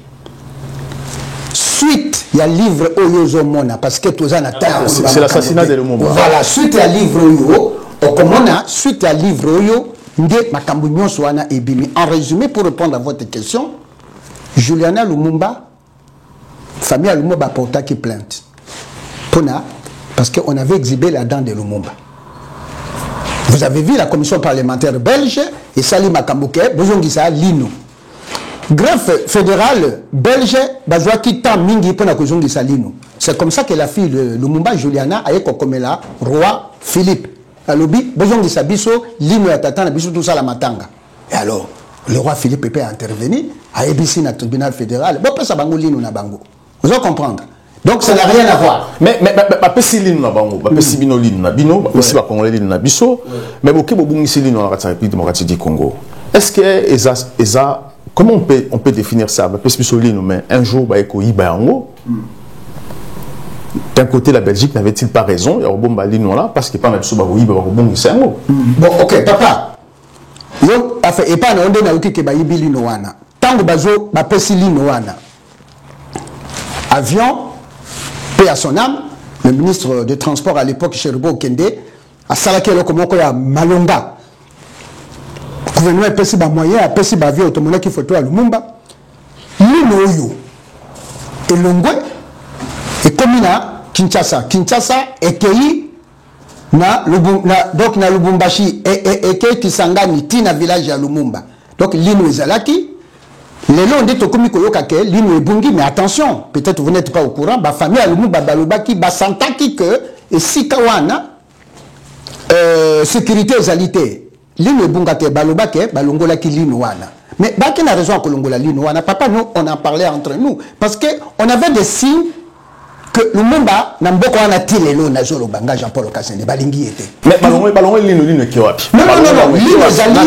Speaker 2: Suite, il y a livre Oyozo Mona, parce que tout ça
Speaker 1: c'est l'assassinat de Lumumba.
Speaker 2: Voilà, suite à livre Oyo, suite à livre Oyo, en résumé, pour répondre à votre question, Juliana Lumumba, famille Lumumba porta qui plainte. Parce qu'on avait exhibé la dent de Lumumba. Vous avez vu la commission parlementaire belge et Sali Makambouke, Bozongisa Lino. Greffe fédéral belge, Bazouaki Tam Mingi Pona Kozongisa Lino. C'est comme ça que la fille de Lumumba, Juliana, a été comme la roi Philippe. Alobi, Bozongisa Biso, Lino et Tatana Biso, tout ça la matanga. Et alors, le roi Philippe peut intervenir à EBC, dans le tribunal fédéral. Bon, ça bango Lino na bango. Vous allez comprendre. Donc ça n'a rien à voir.
Speaker 1: Mais si l'île n'a pas si bino l'île n'a bino, si va congolais l'île n'a biso, mais beaucoup ici l'île dans la République démocratique du Congo. Est-ce que comment on peut définir ça? Parce que l'île mais un jour bah éco ibango. D'un côté la Belgique n'avait-il pas raison? Il y a bon bah l'île là parce que pas même sous bah oui bah bon c'est un mot.
Speaker 2: Bon ok papa. Yo a fait et pas on donne à outil que bah ibili no wana. Tant que bazo bah pesi l'île no wana. Avion. Paix à son âme, le ministre des Transports à l'époque, Cherbo Kende, a salaké le komoko ya Malonga. Le gouvernement a payé des moyens, a payé des avions automatiques qui photo à Lumumba. L'Inoyo et Longwe et Komina Kinshasa. Kinshasa est cueilli donc na Lubumbashi et Kisangani, Tina village à Lumumba. Donc l'Ino Zalaki. Les lots de Tokomi Koyoka, l'Ino Bungi, mais attention, peut-être vous n'êtes pas au courant, ma famille a Lumumba Balobaki, Basantaki que, et Sikawana, sécurité égalité. L'Ino Bungate Balobake, Balongolaki l'Ino Wana. Mais Bakin a raison que Longola l'Ino Wana. Papa, nous, on en parlait entre nous. Parce qu'on avait des signes que Lumumba n'a pas wana tile lo na zolo banga Jean Paul Kassende balingi était.
Speaker 1: Mais ballon l'Ino qui wapi.
Speaker 2: Non, l'Ino zali. Non,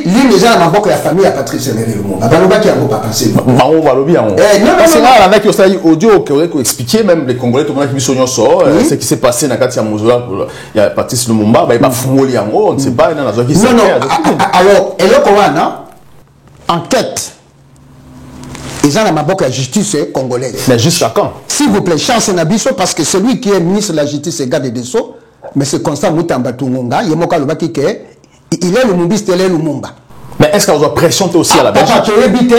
Speaker 2: l'Ino zali na mboko ya famille à Patrice Emery Lumumba. Balobaki yango pas pensé.
Speaker 1: Bango balobi yango. Parce que là on a qui aussi audio qui aurait expliquer même les Congolais tout le monde qui missionnaire sort ce qui s'est passé na kati ya Mozola il y a Patrice Lumumba ba fumoli yango on ne sait pas na zo qui s'est.
Speaker 2: Non, alors eloko wana enquête. Ils ont la justice congolaise.
Speaker 1: Mais jusqu'à quand?
Speaker 2: S'il vous plaît, chance Nabiso, parce que celui qui est ministre de la Justice et garde des Sceaux, mais c'est Constant Moutamba Tungunga, il est le Mumbiste, il est le Mumba.
Speaker 1: Mais est-ce qu'on doit pression aussi à la Belgique?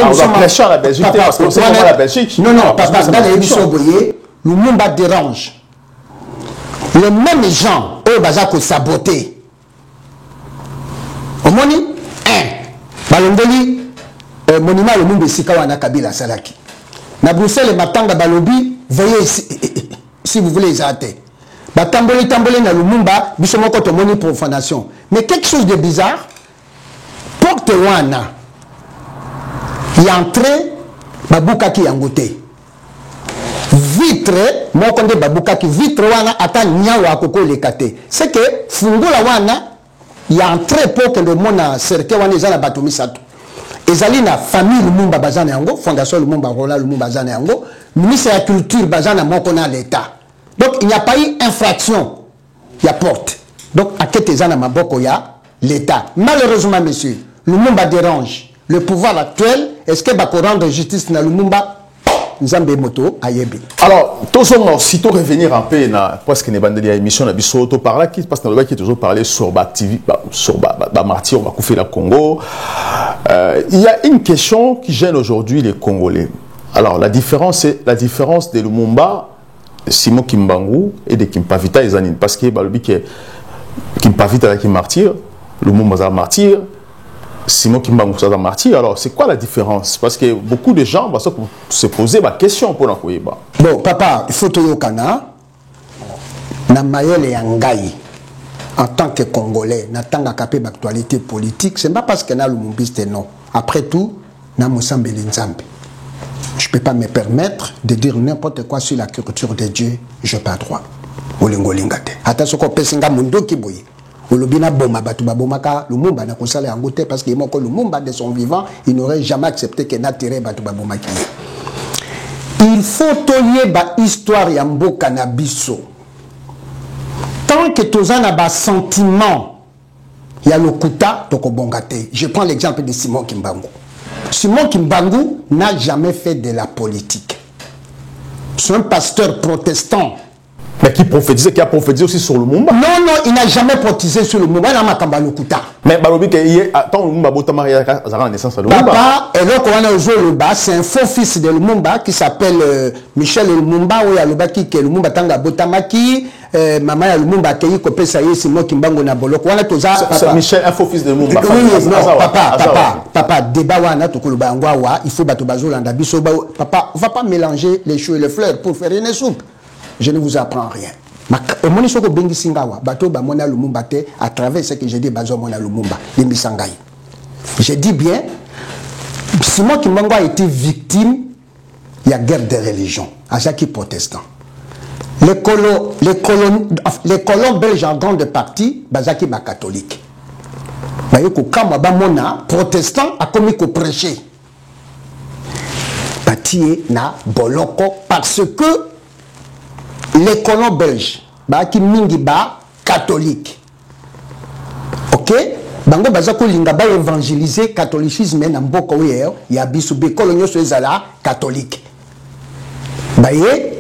Speaker 1: On doit pression à la Belgique parce qu'on sait comment la Belgique.
Speaker 2: Non, papa, dans les émissions, vous voyez, le Mumba dérange. Les mêmes gens, eux, ils saboter. Au moins, Balongoli, monument le monde de Sikawana Kabila Salaki. Na Bruxelles et Matanga Balobi, veillez si vous voulez les arrêter. Batamboli tamboli na Lumumba, bisomoko to moni profanation. Mais quelque chose de bizarre, porte wana, y entré, babuka ki yangote. Vitre, mon konde babuka ki vitre wana, ata nyawa koko lekate. C'est que, fungula wana, y entré pour que le monde a certain wana ezala batomi sato. Ezali na famille Lumumba bazana yango, fondation Lumumba Rola Lumumba bazana yango, ministre de la culture bazana moko na l'état. Donc il n'y a pas eu infraction, il y a porte. Donc à quel ezana maboko ya l'état. Malheureusement monsieur, Lumumba dérange. Le pouvoir actuel, est-ce que va rendre justice na Lumumba? Nzambe moto ayebi.
Speaker 1: Alors, si tu revenir un peu na presque une bande d'émission na biso to parla qui parce que le qui toujours parler sur sur martyr on va couper la Congo. Il y a une question qui gêne aujourd'hui les Congolais. Alors la différence de Lumumba, Simon Kimbangu et de Kimpavita Ezanine parce que balobi que Kimpavita qui martyr, Lumumba za martyr. Simon Kimbangu ça martyr. Alors c'est quoi la différence? Parce que beaucoup de gens vont se poser la question pour l'encoyer.
Speaker 2: Bon papa, il faut te yokana na mayele yangai en tant que Congolais, na tanga kapé d'actualité politique, c'est pas parce que na lumumbiste non. Après tout, na musambeli nzambe. Je peux pas me permettre de dire n'importe quoi sur la culture de Dieu, je pas droit. Olingolingate. Ata soko pesinga mundo kiboye. Olobina boma batu babomaka Lumumba na kosala yangote parce que moko Lumumba de son vivant, il n'aurait jamais accepté que natiré batu babomaki. Il faut toyer ba histoire ya mboka na biso. Tant que tozana ba sentiment ya lokuta tokobongate. Je prends l'exemple de Simon Kimbangu. Simon Kimbangu n'a jamais fait de la politique. C'est un pasteur protestant.
Speaker 1: Mais qui a prophétisé aussi sur Lumumba.
Speaker 2: Non, non, il n'a jamais prophétisé sur Lumumba. Il n'a pas Lokuta.
Speaker 1: Mais Balobi, attends, Lumumba, Botamari, Zara, naissance de Lumumba.
Speaker 2: Papa, et donc, on a joué Lumumba, c'est un faux fils de Lumumba qui s'appelle Michel Lumumba, ou Lumumba qui est Lumumba Tanga Botamaki, maman ya Lumumba qui est Kopé Saye, Simon Kimbangu Naboloko.
Speaker 1: C'est Michel, un faux fils de Lumumba.
Speaker 2: Oui, non, papa, débat wana, Tokuluba Angwawa, il faut battre Bazo Landabiso. Papa, on ne va pas mélanger les choux et les fleurs pour faire une soupe. Je ne vous apprends rien. Au moment où Bengi Singawa, bateau Bamona Lumumba à travers ce que j'ai dit, Bazo Mona Lumumba, Limbisangaï. Je dis bien, Simon Kimbangu a été victime, il y a guerre de religion, à chaque protestant. Les colons belges en grande partie, Bazaki ba catholique. Bayoko Kama Bamona, protestant, a commis qu'au prêcher. Batié na Boloko, parce que les colons belges, qui mingi ba catholique. Ok? Bango bazako linga ba évangéliser catholicisme na mboko oyo ya bisu be colonio so ezala catholique. Baye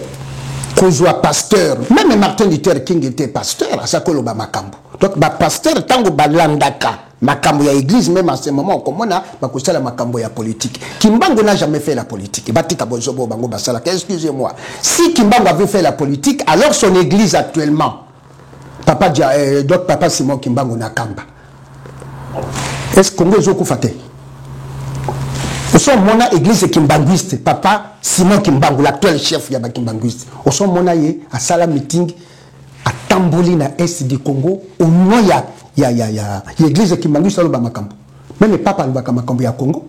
Speaker 2: kozwa pasteur, même Martin Luther King était pasteur à sakolo ba makambo. Donc ba pasteur tango balandaka makambo ya église même à ce moment comme on a ba kosala makambo ya politique. Kimbangu n'a jamais fait la politique. Batika bozobo bango basala. Excusez-moi. Si Kimbangu avait fait la politique, alors son église actuellement papa donc papa Simon Kimbangu Nakamba. Est-ce que Congo Zoko Fate? Au son mona église kimbanguiste, papa Simon Kimbangu, l'actuel chef yaba kimbanguiste. Au son mona ye à sala meeting à Tamboli na est du Congo au nom ya l'église kimbanguiste alo ba makambo. Même papa alba makambo ya Congo.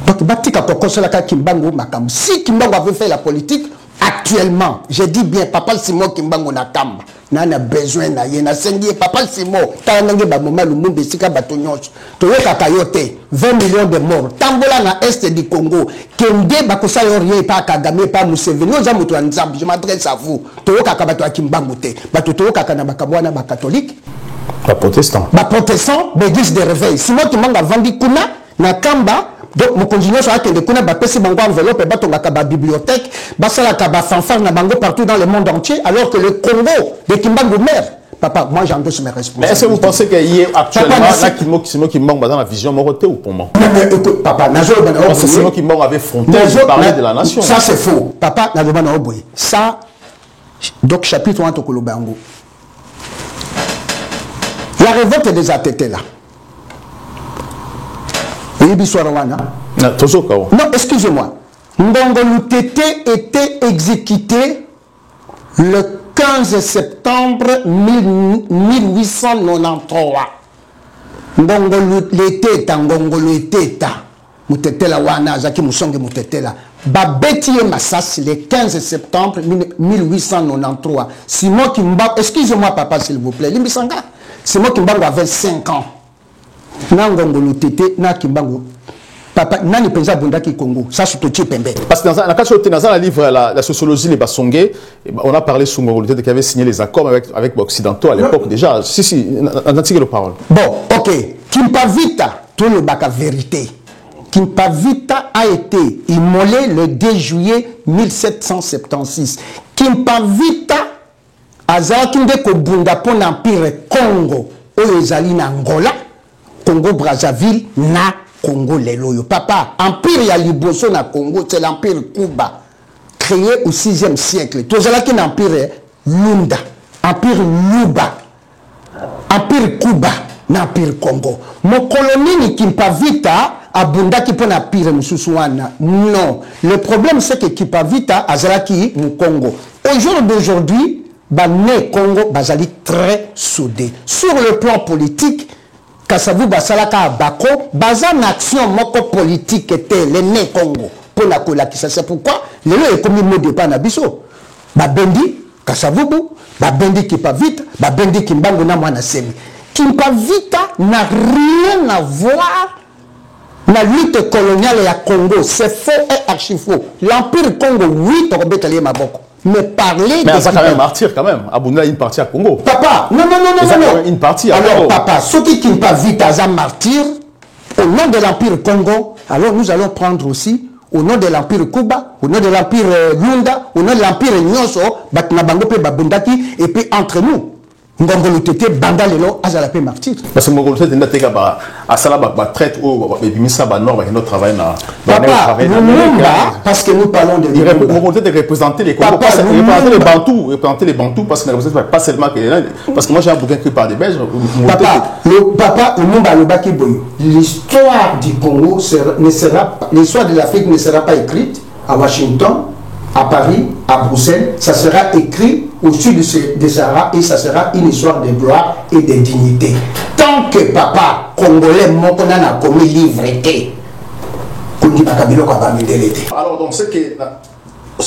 Speaker 2: Donc batika kokosala la Kimbangu makambo. Si Kimbangu avait fait la politique actuellement, je dis bien papa Simon Kimbangu Nakamba. Nana besoin na yena sengi papa Simon tanange ba moma Lumumba sika bato nyonso toyoka kayote 20 millions de morts tambola na est du Congo kende bakosa rien pas Kagame pas Museveni oza mutu nzambe. Je m'adresse à vous toyoka ka bato Kimbangu te bato toyoka kana bakamwana ba catholique
Speaker 1: ba protestant
Speaker 2: l'église de réveil Simon Kimbangu a vendu kuna na Kamba. Donc, mon continuons sur la question de kuna bapesi bango enveloppe et batonga kaba bibliothèque, basala kaba fanfare na bango partout dans le monde entier, alors que le Congo de Kimbangu meurt. Papa, moi j'endosse mes responsabilités.
Speaker 1: Mais est-ce que vous pensez qu'il y a actuellement Simon Kimbangu dans la vision moroté ou pour moi?
Speaker 2: Écoute, papa,
Speaker 1: Simon Kimbangu avait fronté parler de la nation.
Speaker 2: Ça c'est faux. Papa, Nazobana Oboye. Ça, donc chapitre 1 Tokolobango. La révolte des ATT là. Non, excusez-moi. Ndongo Lutete était exécuté le 15 septembre 1893. Ngongolo leteta, ngongolo leteta. Mutetela wana zaki musonge mutetela. Babeti Massas le 15 septembre 1893. Simon Kimba, excusez-moi papa s'il vous plaît. Limbisanga. Simon Kimbango avait 5 ans. Nangongolo tete na Kimbango. Papa, nani pensa bundaki Congo. Ça c'est tout pembe.
Speaker 1: Parce que dans un livre la sociologie les Basongé, on a parlé sur Ngongolo Tete qui avait signé les accords avec Occidentaux à l'époque déjà. Si, on a tiré la parole.
Speaker 2: Bon, OK. Kimpavita, tout le bac à vérité. Kimpavita a été immolé le 2 juillet 1776. Kimpavita azalaki ndeko bunda pour l'empire Congo oyo ezali na Angola, Congo Brazzaville na Congo lelo yo. Papa, empire ya liboso na Congo, c'est l'empire Kuba créé au 6e siècle. Tozalaki na empire Lunda, empire Luba, empire Kuba na empire Congo. Mon colonie Kimpavita abundaki pona pire mususu wana. Non, le problème c'est que Kimpavita azalaki mu Congo. Au jour d'aujourd'hui, bané Congo bazali très soudé. Sur le plan politique, Kasavu basalaka bako, bazan action moko politique était le né Congo. Pour la kolakisa, c'est pourquoi le est comme il me dépend na biso. Babendi Kasavubu, babendi Kimpavita, babendi Kimbango na mwana semi. Kimpavita n'a rien à voir la lutte coloniale à Congo. C'est faux et archi faux. L'empire Congo, oui, Torobetali Maboko. Mais parler
Speaker 1: mais ça quand même martyr quand même. Abunda une partie à Congo.
Speaker 2: Papa, non.
Speaker 1: Une partie à
Speaker 2: alors,
Speaker 1: Congo.
Speaker 2: papa, ceux qui ne pas vite à martyr, au nom de l'empire Congo, alors nous allons prendre aussi, au nom de l'empire Kuba, au nom de l'empire Lunda, au nom de l'empire Nyoso, Batnabangope Babundaki, et puis entre nous. Ngongolo Tete banda lelo azala pe martyr.
Speaker 1: Parce que Ngongolo Tete ndate ba asala ba traite au bimisa ba nord ba notre travail na
Speaker 2: papa parce que nous parlons de
Speaker 1: Ngongolo Tete représenter les Congos, représenter les Bantous parce que pas seulement parce que moi j'ai un bouquin écrit par des Belges.
Speaker 2: Papa Lumumba Lobaki Boy, l'histoire du Congo ne sera l'histoire de l'Afrique ne sera pas écrite à Washington, à Paris, à Bruxelles, ça sera écrit au sud de Sahara et ça sera une histoire de gloire et de dignité. Tant que papa congolais mokona na commis livreté,
Speaker 1: alors donc ce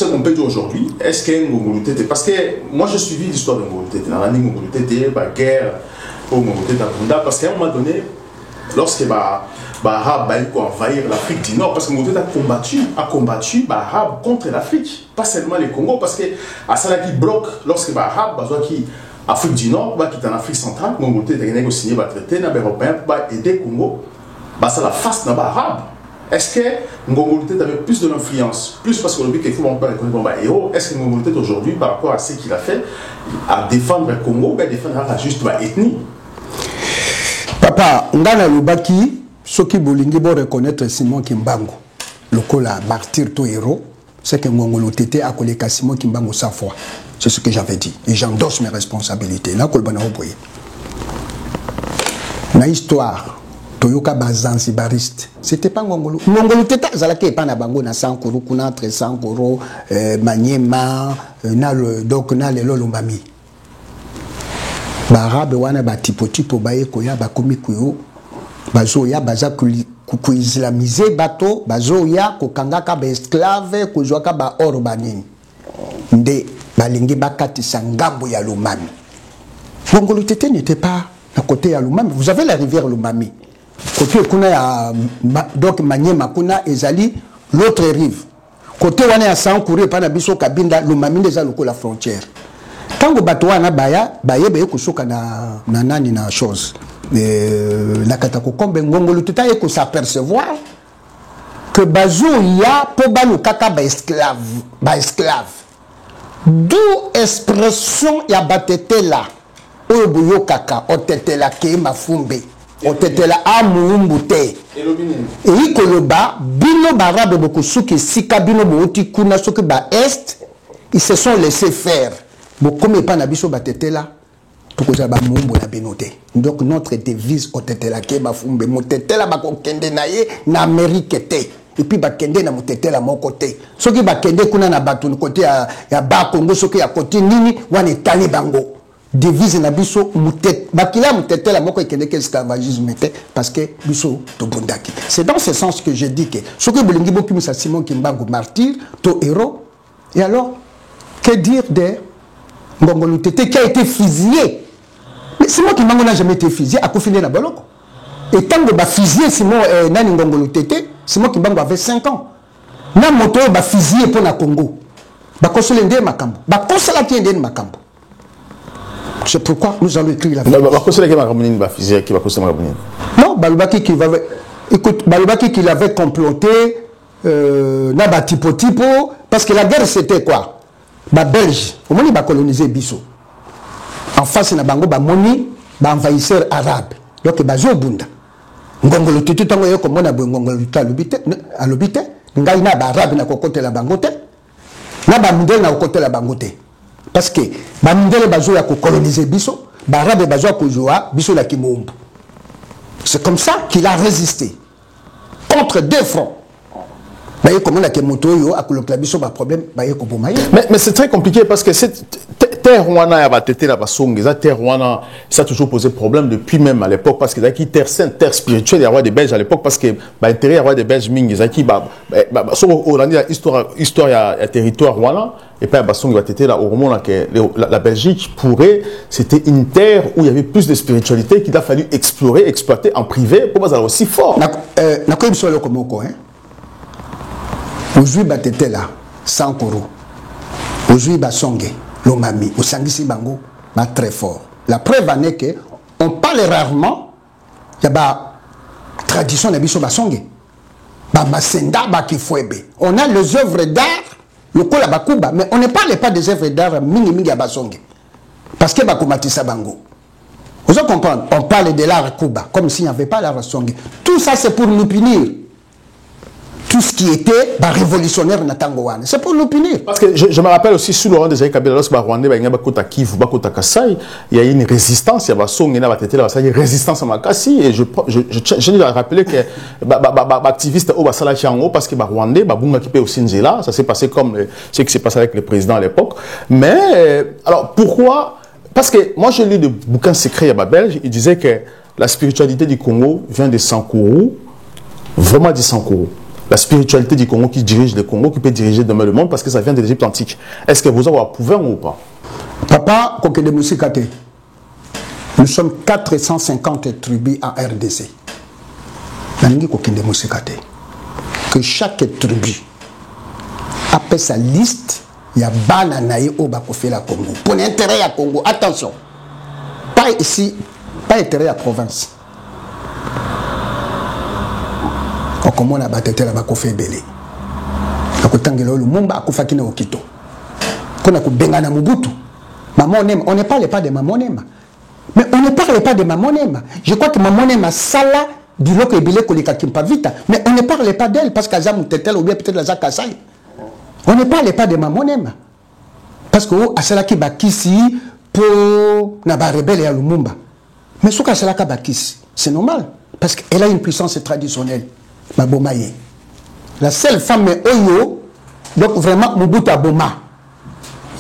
Speaker 1: qu'on peut dire aujourd'hui, est-ce qu'il y a une Ngongolo Tete? Parce que moi j'ai suivi l'histoire de Ngongolo Tete, la Ngongolo Tete, la guerre pour Ngongolo Tete à Bunda, parce qu'à un moment donné, lorsque Arabes a envahir l'Afrique du Nord, parce que Ngongolo Tete a combattu Arabes contre l'Afrique, pas seulement les Congo, parce que à ça qui bloque lorsque Arabes qui Afrique du Nord, qui est en Afrique centrale, Ngongolo Tete a signé un traité avec les Européens pour aider Congo, ça la face dans Arabe. Est-ce que Ngongolo Tete avait plus de l'influence, plus parce que le but qu'il faut reconnaître héros, est-ce que Ngongolo Tete aujourd'hui, par rapport à ce qu'il a fait, à défendre le Congo, défendre juste l'ethnie?
Speaker 2: Papa, Ngana Lubaki, ceux qui bolingi vont reconnaître Simon Kimbango, le cola martyr to héros, c'est que Ngongolo Tete a collé Simon Kimbango sa foi. C'est ce que j'avais dit. Et j'endosse mes responsabilités. Là, la histoire, Toyoka Bazanzibariste, c'était pas Ngongolo. Ngongolo Tete, Zalake pas na bango na Sankoro, kuna entre Sankoro, Maniema, donc na le Lolombami. Barabe wana ba tipo baye koya ba komi kuyo bazoya baza ku islamiser bato bazoya ko kangaka ba esclave ko zwaka ba or banini nde balingi bakatisa ngambo ya Lomami. Ngongolo Tete n'était pas à côté ya Lomami. Vous avez la rivière Lomami. Côté kuna ya donc Maniema kuna ezali l'autre rive. Côté wana ya Sankuru pa na biso Kabinda Lomami déjà la frontière. Tango batoana baya baye kusoka na nani na chose na katako kombe Ngongolo Tete eko s'apercevoir que bazo ya po balu kaka ba esclave d'où expression ya batetela oyo boyo kaka otetela ke mafumbe otetela amumbute et koloba bino barabe bokusuki sika bino booti kuna soki ba est ils se sont laissés faire. Comme pas nabiso batetela tukoza ba mumbo na benote. Donc notre devise otetela ke bafumbe motetela ba kokende naye na Amérique té et puis bakende na mutete la mon côté soki bakende kuna na batu côté ya ba Congo soki ya côté nini wana etali bango devise na biso mutete bakila mutete la moko ekende que esclavagisme parce que biso to bondaki. C'est dans ce sens que je dis que soki bolingi bokimisa Simon Kimbangu martyr to héros. Et alors que dire de Ngongolo Tété qui a été fusillé? Mais Simon Kimbangu n'a jamais été fusillé à Kofine na Boloko. Et tant que fusillé Simon Nani Ngongolo Tété, Simon Kimbangu avait 5 ans. Na moto ba fusillé pour na Congo. Ba kosole ndé makambo. Ba kosala ki ndé makambo. C'est pourquoi nous allons écrire la vie.
Speaker 1: Ba kosole ki makambo ni ba fusillé ki ba kosole makambo.
Speaker 2: Non, Balubaki qui va écoute Balubaki qui l'avait comploté na ba tipo parce que la guerre c'était quoi? Ba Belge, au moins ba coloniser Bisso. En face na bango ba moni ba envahisseur arabe. Donc bazo bunda. Ngongolo Tété tango yo komona bo ngongolo talubite alobite ngai na ba arabe na kokote la bangote. Na ba mindele na kokote la bangote. Parce que ba mindele bazo ya ko coloniser Bisso, ba arabe bazo ko joa Bisso la kimombo. C'est comme ça qu'il a résisté contre deux fronts. Mais
Speaker 1: c'est très compliqué parce que cette terre wana ça a toujours posé problème depuis même à l'époque parce que c'est terre sainte, terre spirituelle, il y a des Belges à l'époque parce que l'intérêt il y a des Belges mingi histoire ya territoire wana et puis la Belgique pourrait c'était une terre où il y avait plus de spiritualité qu'il a fallu explorer, exploiter en privé pour pas aussi fort.
Speaker 2: Aujourd'hui, batete là, sans koro. Aujourd'hui, basonge, l'omami, au sangisi bango, ma très fort. La preuve en est que on parle rarement, il y a ba tradition de biso basonge, ba masenda ba kifwebe. On a les œuvres d'art, le kola bakuba, mais on ne parle pas des œuvres d'art mingi à basonge, parce que bakumatisa bango. Vous allez comprendre, on parle de l'art kuba, comme s'il n'y avait pas l'art songe. Tout ça c'est pour nous punir. Tout ce qui était révolutionnaire na Tangoane. C'est pour nous punir.
Speaker 1: Parce que je me rappelle aussi, sous Laurent Désiré Kabila, lorsque Rwandais, il y a eu une résistance, il y a une résistance à Makassi, et je dois rappeler que l'activiste Obasala Chiango, parce que Rwandais, Babunga qui peut aussi Nzela, ça s'est passé comme ce qui s'est passé avec le président à l'époque. Mais, alors pourquoi? Parce que moi j'ai lu des bouquins secrets à Belge, il disait que la spiritualité du Congo vient de Sankuru, vraiment de Sankuru. La spiritualité du Congo qui dirige le Congo, qui peut diriger demain le monde, parce que ça vient de l'Égypte antique. Est-ce que vous avez pouvoir ou pas?
Speaker 2: Papa, nous sommes 450 tribus en RDC. Que chaque tribu appelle sa liste, il y a Bananaï au Bakofela Congo. Pour l'intérêt à Congo, attention, pas ici, pas intérêt à province. Comme on a battu la bakofe belé. Akotangelo Lumumba akufaki na okito. Kona kubengana Mobutu. Mamonema, on ne parle pas de Mamonema. Mais on ne parle pas de Mamonema. Je crois que Mamonema sala du loko ebile kolika kimpa vita, mais on ne parle pas d'elle parce qu'Aza Moutetel ou bien peut-être Aza Kasai. On ne parle pas de Mamonema. Parce que asala ki bakisi pour na ba rebelle ya Lumumba. Mais ce qu'asala ka bakisi, c'est normal parce qu'elle a une puissance traditionnelle. Mabomaye. La seule femme Oyo, donc vraiment Mobutu Aboma.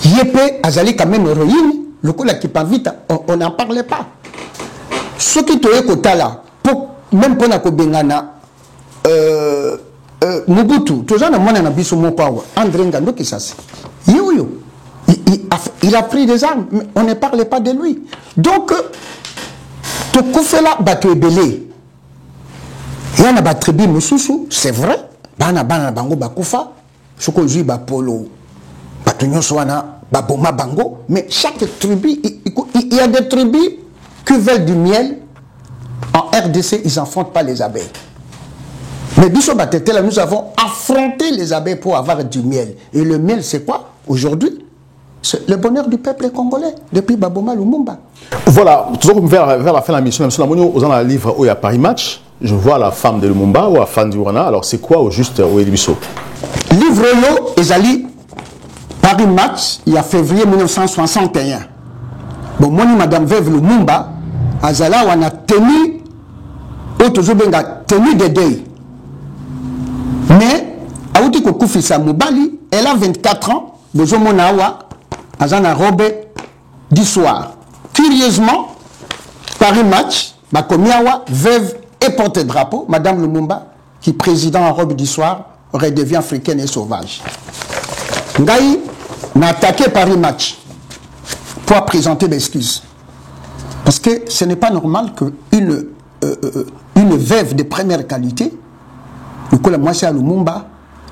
Speaker 2: Yépe Azali quand même héroïne, le coup là qui pas vite, on n'en parlait pas. Ce qui te est là, même pour Nako Bengana, Mobutu, tout ça, on a vu mon power. André Ngando qui ça c'est. Il a pris des armes, mais on ne parlait pas de lui. Donc, te koufela bato ebele. Il y a une tribu Moussoussou, c'est vrai. Bana bango bakufa, soko jui ba polo, batunyo soana, baboma bango. Mais chaque tribu, il y a des tribus qui veulent du miel. En RDC, ils n'affrontent pas les abeilles. Mais Bisso Batetela, nous avons affronté les abeilles pour avoir du miel. Et le miel, c'est quoi aujourd'hui? C'est le bonheur du peuple congolais depuis Baboma Lumumba.
Speaker 1: Voilà, toujours vers la fin de la mission, même si on a un livre où il y a Paris Match. Je vois la femme de Lumumba ou la femme du Rwanda. Alors, c'est quoi au juste au Bisso?
Speaker 2: Livre Lo, Ezali, Paris Match, il y a février 1961. Bon, moi, Madame Veuve Lumumba, Azala, on a tenu, tenue de deuil. Mais, bauti kokufisa mobali, elle a 24 ans, bozomo nawa, azana robe d'histoire. Curieusement, Paris Match, ma komiawa, veuve et porte-drapeau, Madame Lumumba, qui président en robe d'histoire, redevient africaine et sauvage. Ngaï n'a attaqué Paris Match pour présenter des excuses. Parce que ce n'est pas normal qu'une veuve de première qualité, le moi c'est à Lumumba,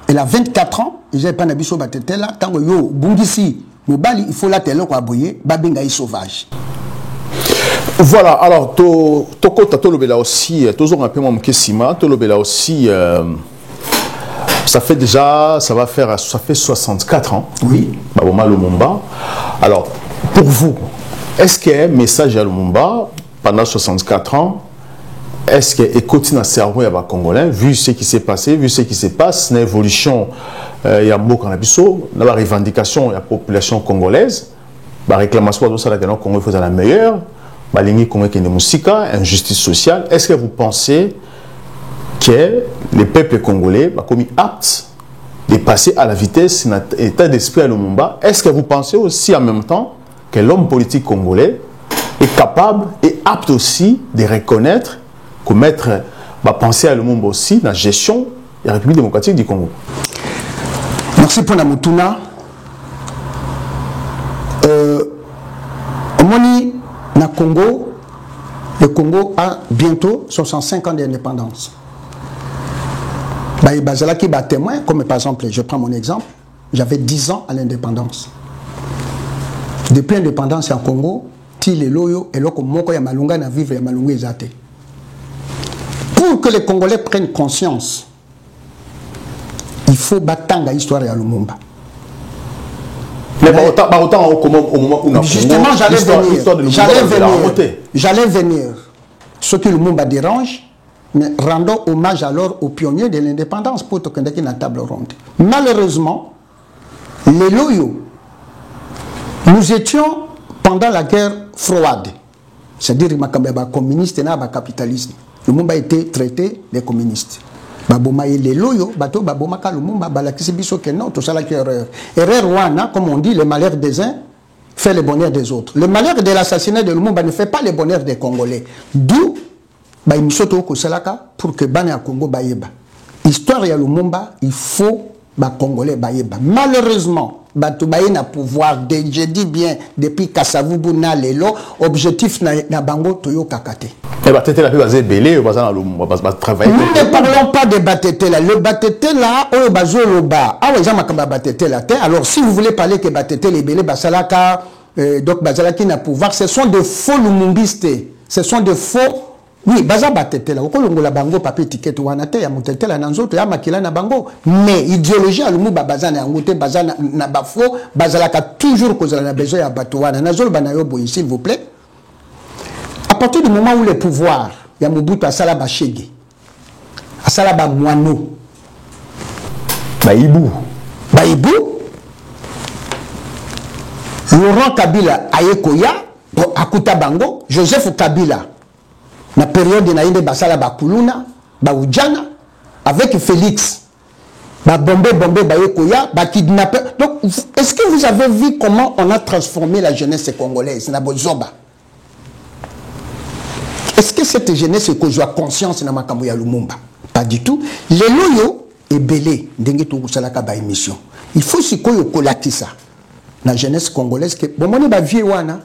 Speaker 2: elle a 24 ans, et j'ai pas n'habitué à battre là, tant que yo, bungisi, mobali, il faut la télé quoi aboyer, babingaï sauvage.
Speaker 1: Voilà, alors, Tokota Tolobela aussi, toujours un peu mon Kessima, Tolobela aussi, ça fait 64 ans.
Speaker 2: Oui.
Speaker 1: Baboma Lumumba. Alors, pour vous, est-ce qu'il y a un message à Lumumba pendant 64 ans? Est-ce qu'il y a un cerveau à Congolais, vu ce qui s'est passé, vu ce qui se passe, l'évolution, il y a beaucoup de la revendication de la population congolaise, la réclamation de ça, le Congo est la meilleure, la ligne Congo est une musique, injustice sociale. Est-ce que vous pensez que les peuples congolais sont comme aptes de passer à la vitesse d'un état d'esprit à Lumumba? Est-ce que vous pensez aussi en même temps que l'homme politique congolais est capable et apte aussi de reconnaître, commettre, penser à Lumumba aussi dans la gestion de la République démocratique du Congo?
Speaker 2: Merci pour la moutuna. Na Congo, le Congo a bientôt 65 ans d'indépendance. Bazala qui bat témoin, comme par exemple, je prends mon exemple, j'avais 10 ans à l'indépendance. Depuis l'indépendance en Congo, Tile Loyo et Loko Moko ya Malunga na vivre ya Malunga ezate. Pour que les Congolais prennent conscience, il faut battre l'histoire à Lumumba.
Speaker 1: Mais autant au moment où on a
Speaker 2: justement, j'allais venir. Ce que Lumumba dérange, mais rendons hommage alors aux pionniers de l'indépendance pour que la table ronde. Malheureusement, les loyaux, nous étions pendant la guerre froide, c'est-à-dire les communistes et les capitalistes. Lumumba a été traité des communistes. Les loyaux, erreur wana, comme on dit, le malheur des uns fait le bonheur des autres. Le malheur de l'assassinat de Lumumba ne fait pas le bonheur des Congolais. D'où pour que Bane à Congo baïeba. Histoire de Lumumba, il faut les Congolais baïeba. Malheureusement, Batoubaye n'a pouvoir, je dis bien, depuis Kassavubu na lelo, objectif na bango toyo kakate.
Speaker 1: Nous ne
Speaker 2: parlons pas de Batetela. Le Batetela, alors si vous voulez parler que Batetela est belé, Basalaka, donc Basalaki n'a pouvoir, ce sont de faux lumumbistes. Ce sont de faux. Oui, Baza Batetela. Okolongola bango papier ticket wanate ya mutetela na nzoto ya makila na bango. Mais idéologie à Lumumba baza na ngote baza na bafo, Basalaka toujours kozala na besoin ya batowana. Nazolo banayo boy, s'il vous plaît. À partir du moment où le pouvoir, il y a Mobutu Asala Bachege, Asala Bamwano,
Speaker 1: Baïbou,
Speaker 2: Laurent Kabila Ayekoya, Akuta Bango, Joseph Kabila, la période de Naïde Basala Bakuluna, Baoudjana, avec Félix, Bombé Bayekoya, Bakidnappé. Donc, est-ce que vous avez vu comment on a transformé la jeunesse congolaise, Nabozoba? Est-ce que cette jeunesse est que j'ai conscience de Makamouya Lumumba? Pas du tout. Les loyaux est belé. Émission. Il faut se collater ça. La jeunesse congolaise, que bon, on est vieux wana.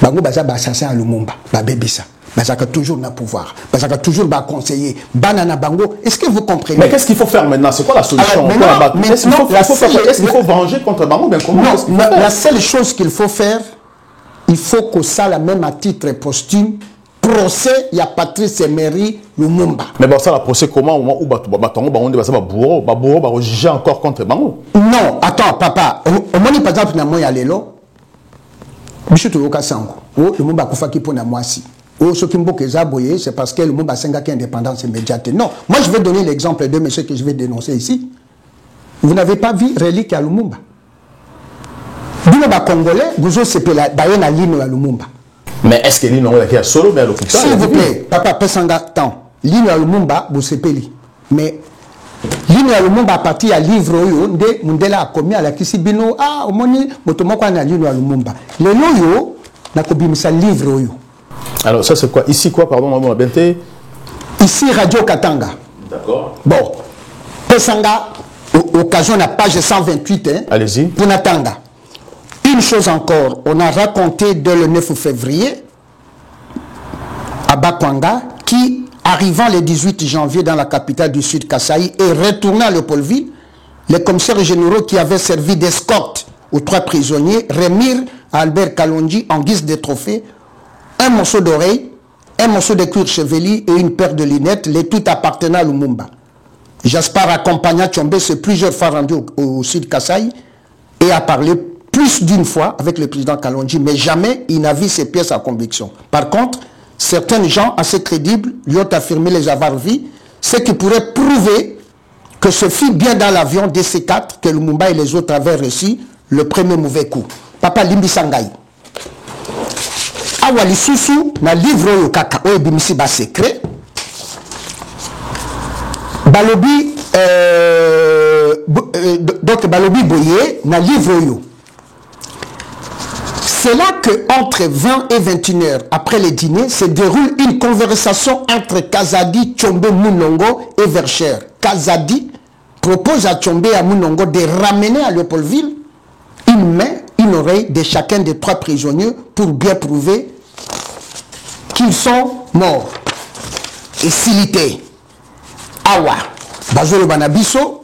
Speaker 2: Bango baza assassin à Lumumba. Ba bébé ça. Bazaka toujours na pouvoir. Bazaka toujours ba conseiller. Banana bango. Est-ce que vous comprenez?
Speaker 1: Mais qu'est-ce qu'il faut faire maintenant? C'est quoi la solution? Est-ce qu'il faut venger contre Bango?
Speaker 2: Non, la seule chose qu'il faut faire, il faut que ça, la même à titre posthume, procès, il y a Patrice Emery Lumumba.
Speaker 1: Mais bon, ça, la procès comment? Au moment où on va juger encore contre Bango?
Speaker 2: Non, attends, papa. Au moment où, par exemple, il y a Lelo, Bichou Touyoka Sango, Lumumba Koufaki pour Namwasi. Ce qui me c'est parce que Lumumba Senga qui est indépendance immédiate. Non, moi je vais donner l'exemple de monsieur que je vais dénoncer ici. Vous n'avez pas vu relique à Lumumba? Lumumba Congolais, vous avez la ligne à Lumumba.
Speaker 1: Mais est-ce que l'île est solo, mais à l'hôpital?
Speaker 2: S'il vous plaît, papa, Pesanga, tant. L'île à Lumumba, vous sepeli. Mais L'hymne à Lumumba à partir à livre oyo nde Mundela a commis à la Kisibino ah omoni motomoko na l'hymne à Lumumba. Le loyo na kobimisa livre oyo.
Speaker 1: Alors ça c'est quoi? Ici quoi pardon maman Benté?
Speaker 2: Ici Radio Katanga.
Speaker 1: D'accord.
Speaker 2: Bon. Pesanga occasion la page 128 hein.
Speaker 1: Allez-y.
Speaker 2: Pour Natanga. Une chose encore, on a raconté dès le 9 février à Bakwanga qui arrivant le 18 janvier dans la capitale du Sud, Kasaï, et retournant à Léopoldville, les commissaires généraux qui avaient servi d'escorte aux 3 prisonniers remirent à Albert Kalonji en guise de trophée un morceau d'oreille, un morceau de cuir chevelu et une paire de lunettes, les tout appartenant à Lumumba. Jaspar accompagna Tchombe se plusieurs fois rendu au Sud Kasaï et a parlé plus d'une fois avec le président Kalonji, mais jamais il n'a vu ces pièces à conviction. Par contre, certains gens assez crédibles lui ont affirmé les avoir vus, ce qui pourrait prouver que ce fut bien dans l'avion DC-4 que Lumumba et les autres avaient reçu le premier mauvais coup. Papa Limbi Sangai. Awa lisusu na livre oyo kaka oyo bimisi ba secret. Balobi donc Balobi Boye na livre oyo. C'est là que entre 20 et 21 heures après le dîner se déroule une conversation entre Kazadi, Tchombe, Mounongo et Vercher. Kazadi propose à Tchombe et à Mounongo de ramener à Léopoldville une main, une oreille de chacun des 3 prisonniers pour bien prouver qu'ils sont morts. Et silité. Awa, Bazolo Banabiso,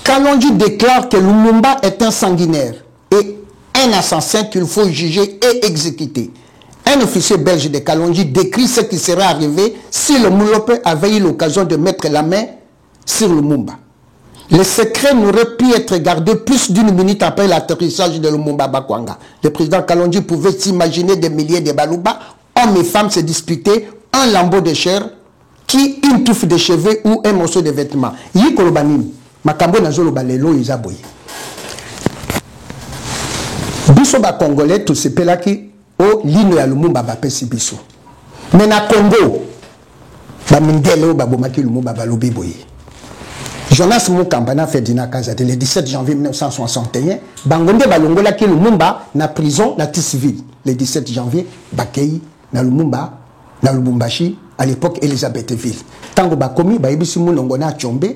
Speaker 2: Kalonji déclare que Lumumba est un sanguinaire et un assassin qu'il faut juger et exécuter. Un officier belge de Kalonji décrit ce qui serait arrivé si le Moulope avait eu l'occasion de mettre la main sur Lumumba. Le secret n'aurait pu être gardé plus d'1 minute après l'atterrissage de Lumumba Bakwanga. Le président Kalonji pouvait s'imaginer des milliers de Baluba, hommes et femmes se disputer un lambeau de chair, qui une touffe de cheveux ou un morceau de vêtements. Yi kolobanini, makambo nazolo balelo izaboye. Biso ba Congolais tout se pelaki o lino ya Lumumba ba pesi biso. Mais na Congo ba mindele ba bomaki Lumumba ba lobi boye. Jonas Mukamba na Ferdinand Kazadi le 17 janvier 1961, bangonde balongola ki Lumumba na prison na Tisville le 17 janvier bakei na Lumumba na Lubumbashi à l'époque Elisabethville. Tango ba komi ba yebisi Mounongo na Tchombe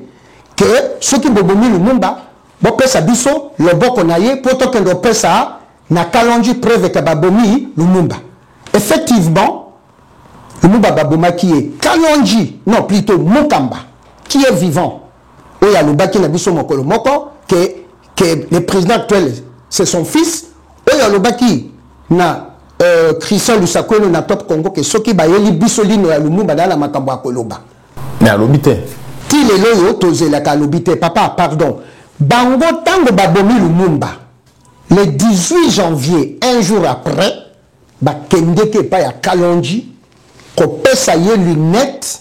Speaker 2: que ceux qui bobomi Lumumba bo pesa biso loboko na ye poto que ndo pesa na Kalonji preuve que babomi Lumumba. Effectivement, Lumumba baboma qui est Kalonji, non plutôt Mukamba qui est vivant. Oya lobaki na biso mokolo moko que le président actuel c'est son fils. Oya lobaki na Christian Lusakolo na Top Congo que soki bayeli biso lino ya Lumumba na makambo ya koloba.
Speaker 1: Mais à l'obité.
Speaker 2: Ti lelo yo tozela ka lobité papa pardon. Bango tango babomi Lumumba. Le 18 janvier, un jour après, bakendeke pa ya Kalonji ko pesa ye lunette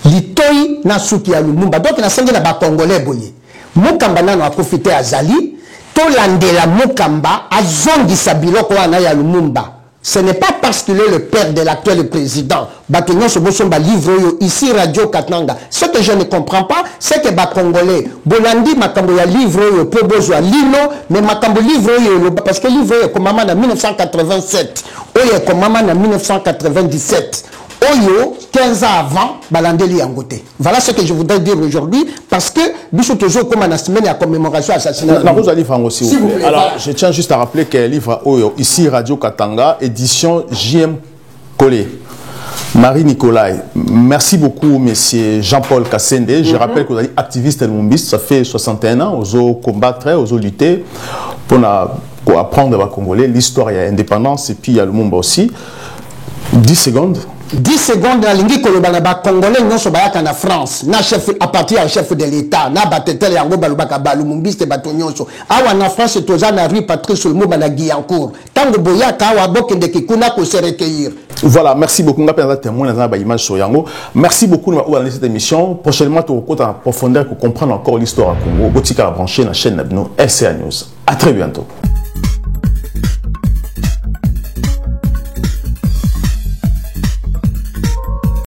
Speaker 2: litoi na suki ya Lumumba. Donc na sengi na ba Congolais boye. Mukamba nano akofite azali to landela Mukamba azongisa biloko wana ya Lumumba. Ce n'est pas parce qu'il est le père de l'actuel président. Batonyon Sobosomba livre ici Radio Katanga. Ce que je ne comprends pas, c'est que les Congolais, Bolandi makambo ya livre pour besoin lino, mais makambo livre parce que livre est comme maman en 1987, oyo comme maman en 1997. Oyo 15 ans avant Balandeli Yangote. Voilà ce que je voudrais dire aujourd'hui parce que Bissou toujours comme la semaine à commémoration assassinat.
Speaker 1: Aussi. Alors je tiens juste à rappeler que le livre Oyo ici Radio Katanga édition JM Collé. Marie Nicolai, merci beaucoup, monsieur Jean-Paul Kassende. Je rappelle que vous êtes activiste lumumbiste, ça fait 61 ans, vous avez combattre, vous avez lutter pour apprendre à Congolais l'histoire, il y a l'indépendance et puis il y a le Lumumba aussi. 10 secondes.
Speaker 2: 10 secondes na lingi kolobana ba Congolais nyonso bayaka na France na chef à partir du chef de l'État na batetele yango balobaka balumumbiste bato nyonso awa na France toza na rue Patrice Lumumba na Guyancourt tango boyaka awa bokende kikuna ko se recueillir. Voilà, merci beaucoup ngapenda témoin na ba image sur yango. Merci beaucoup pour cette émission. Prochainement tu vas en profondeur pour comprendre encore l'histoire à Congo. Botika brancher na chaîne Nabino RCA News. À très bientôt.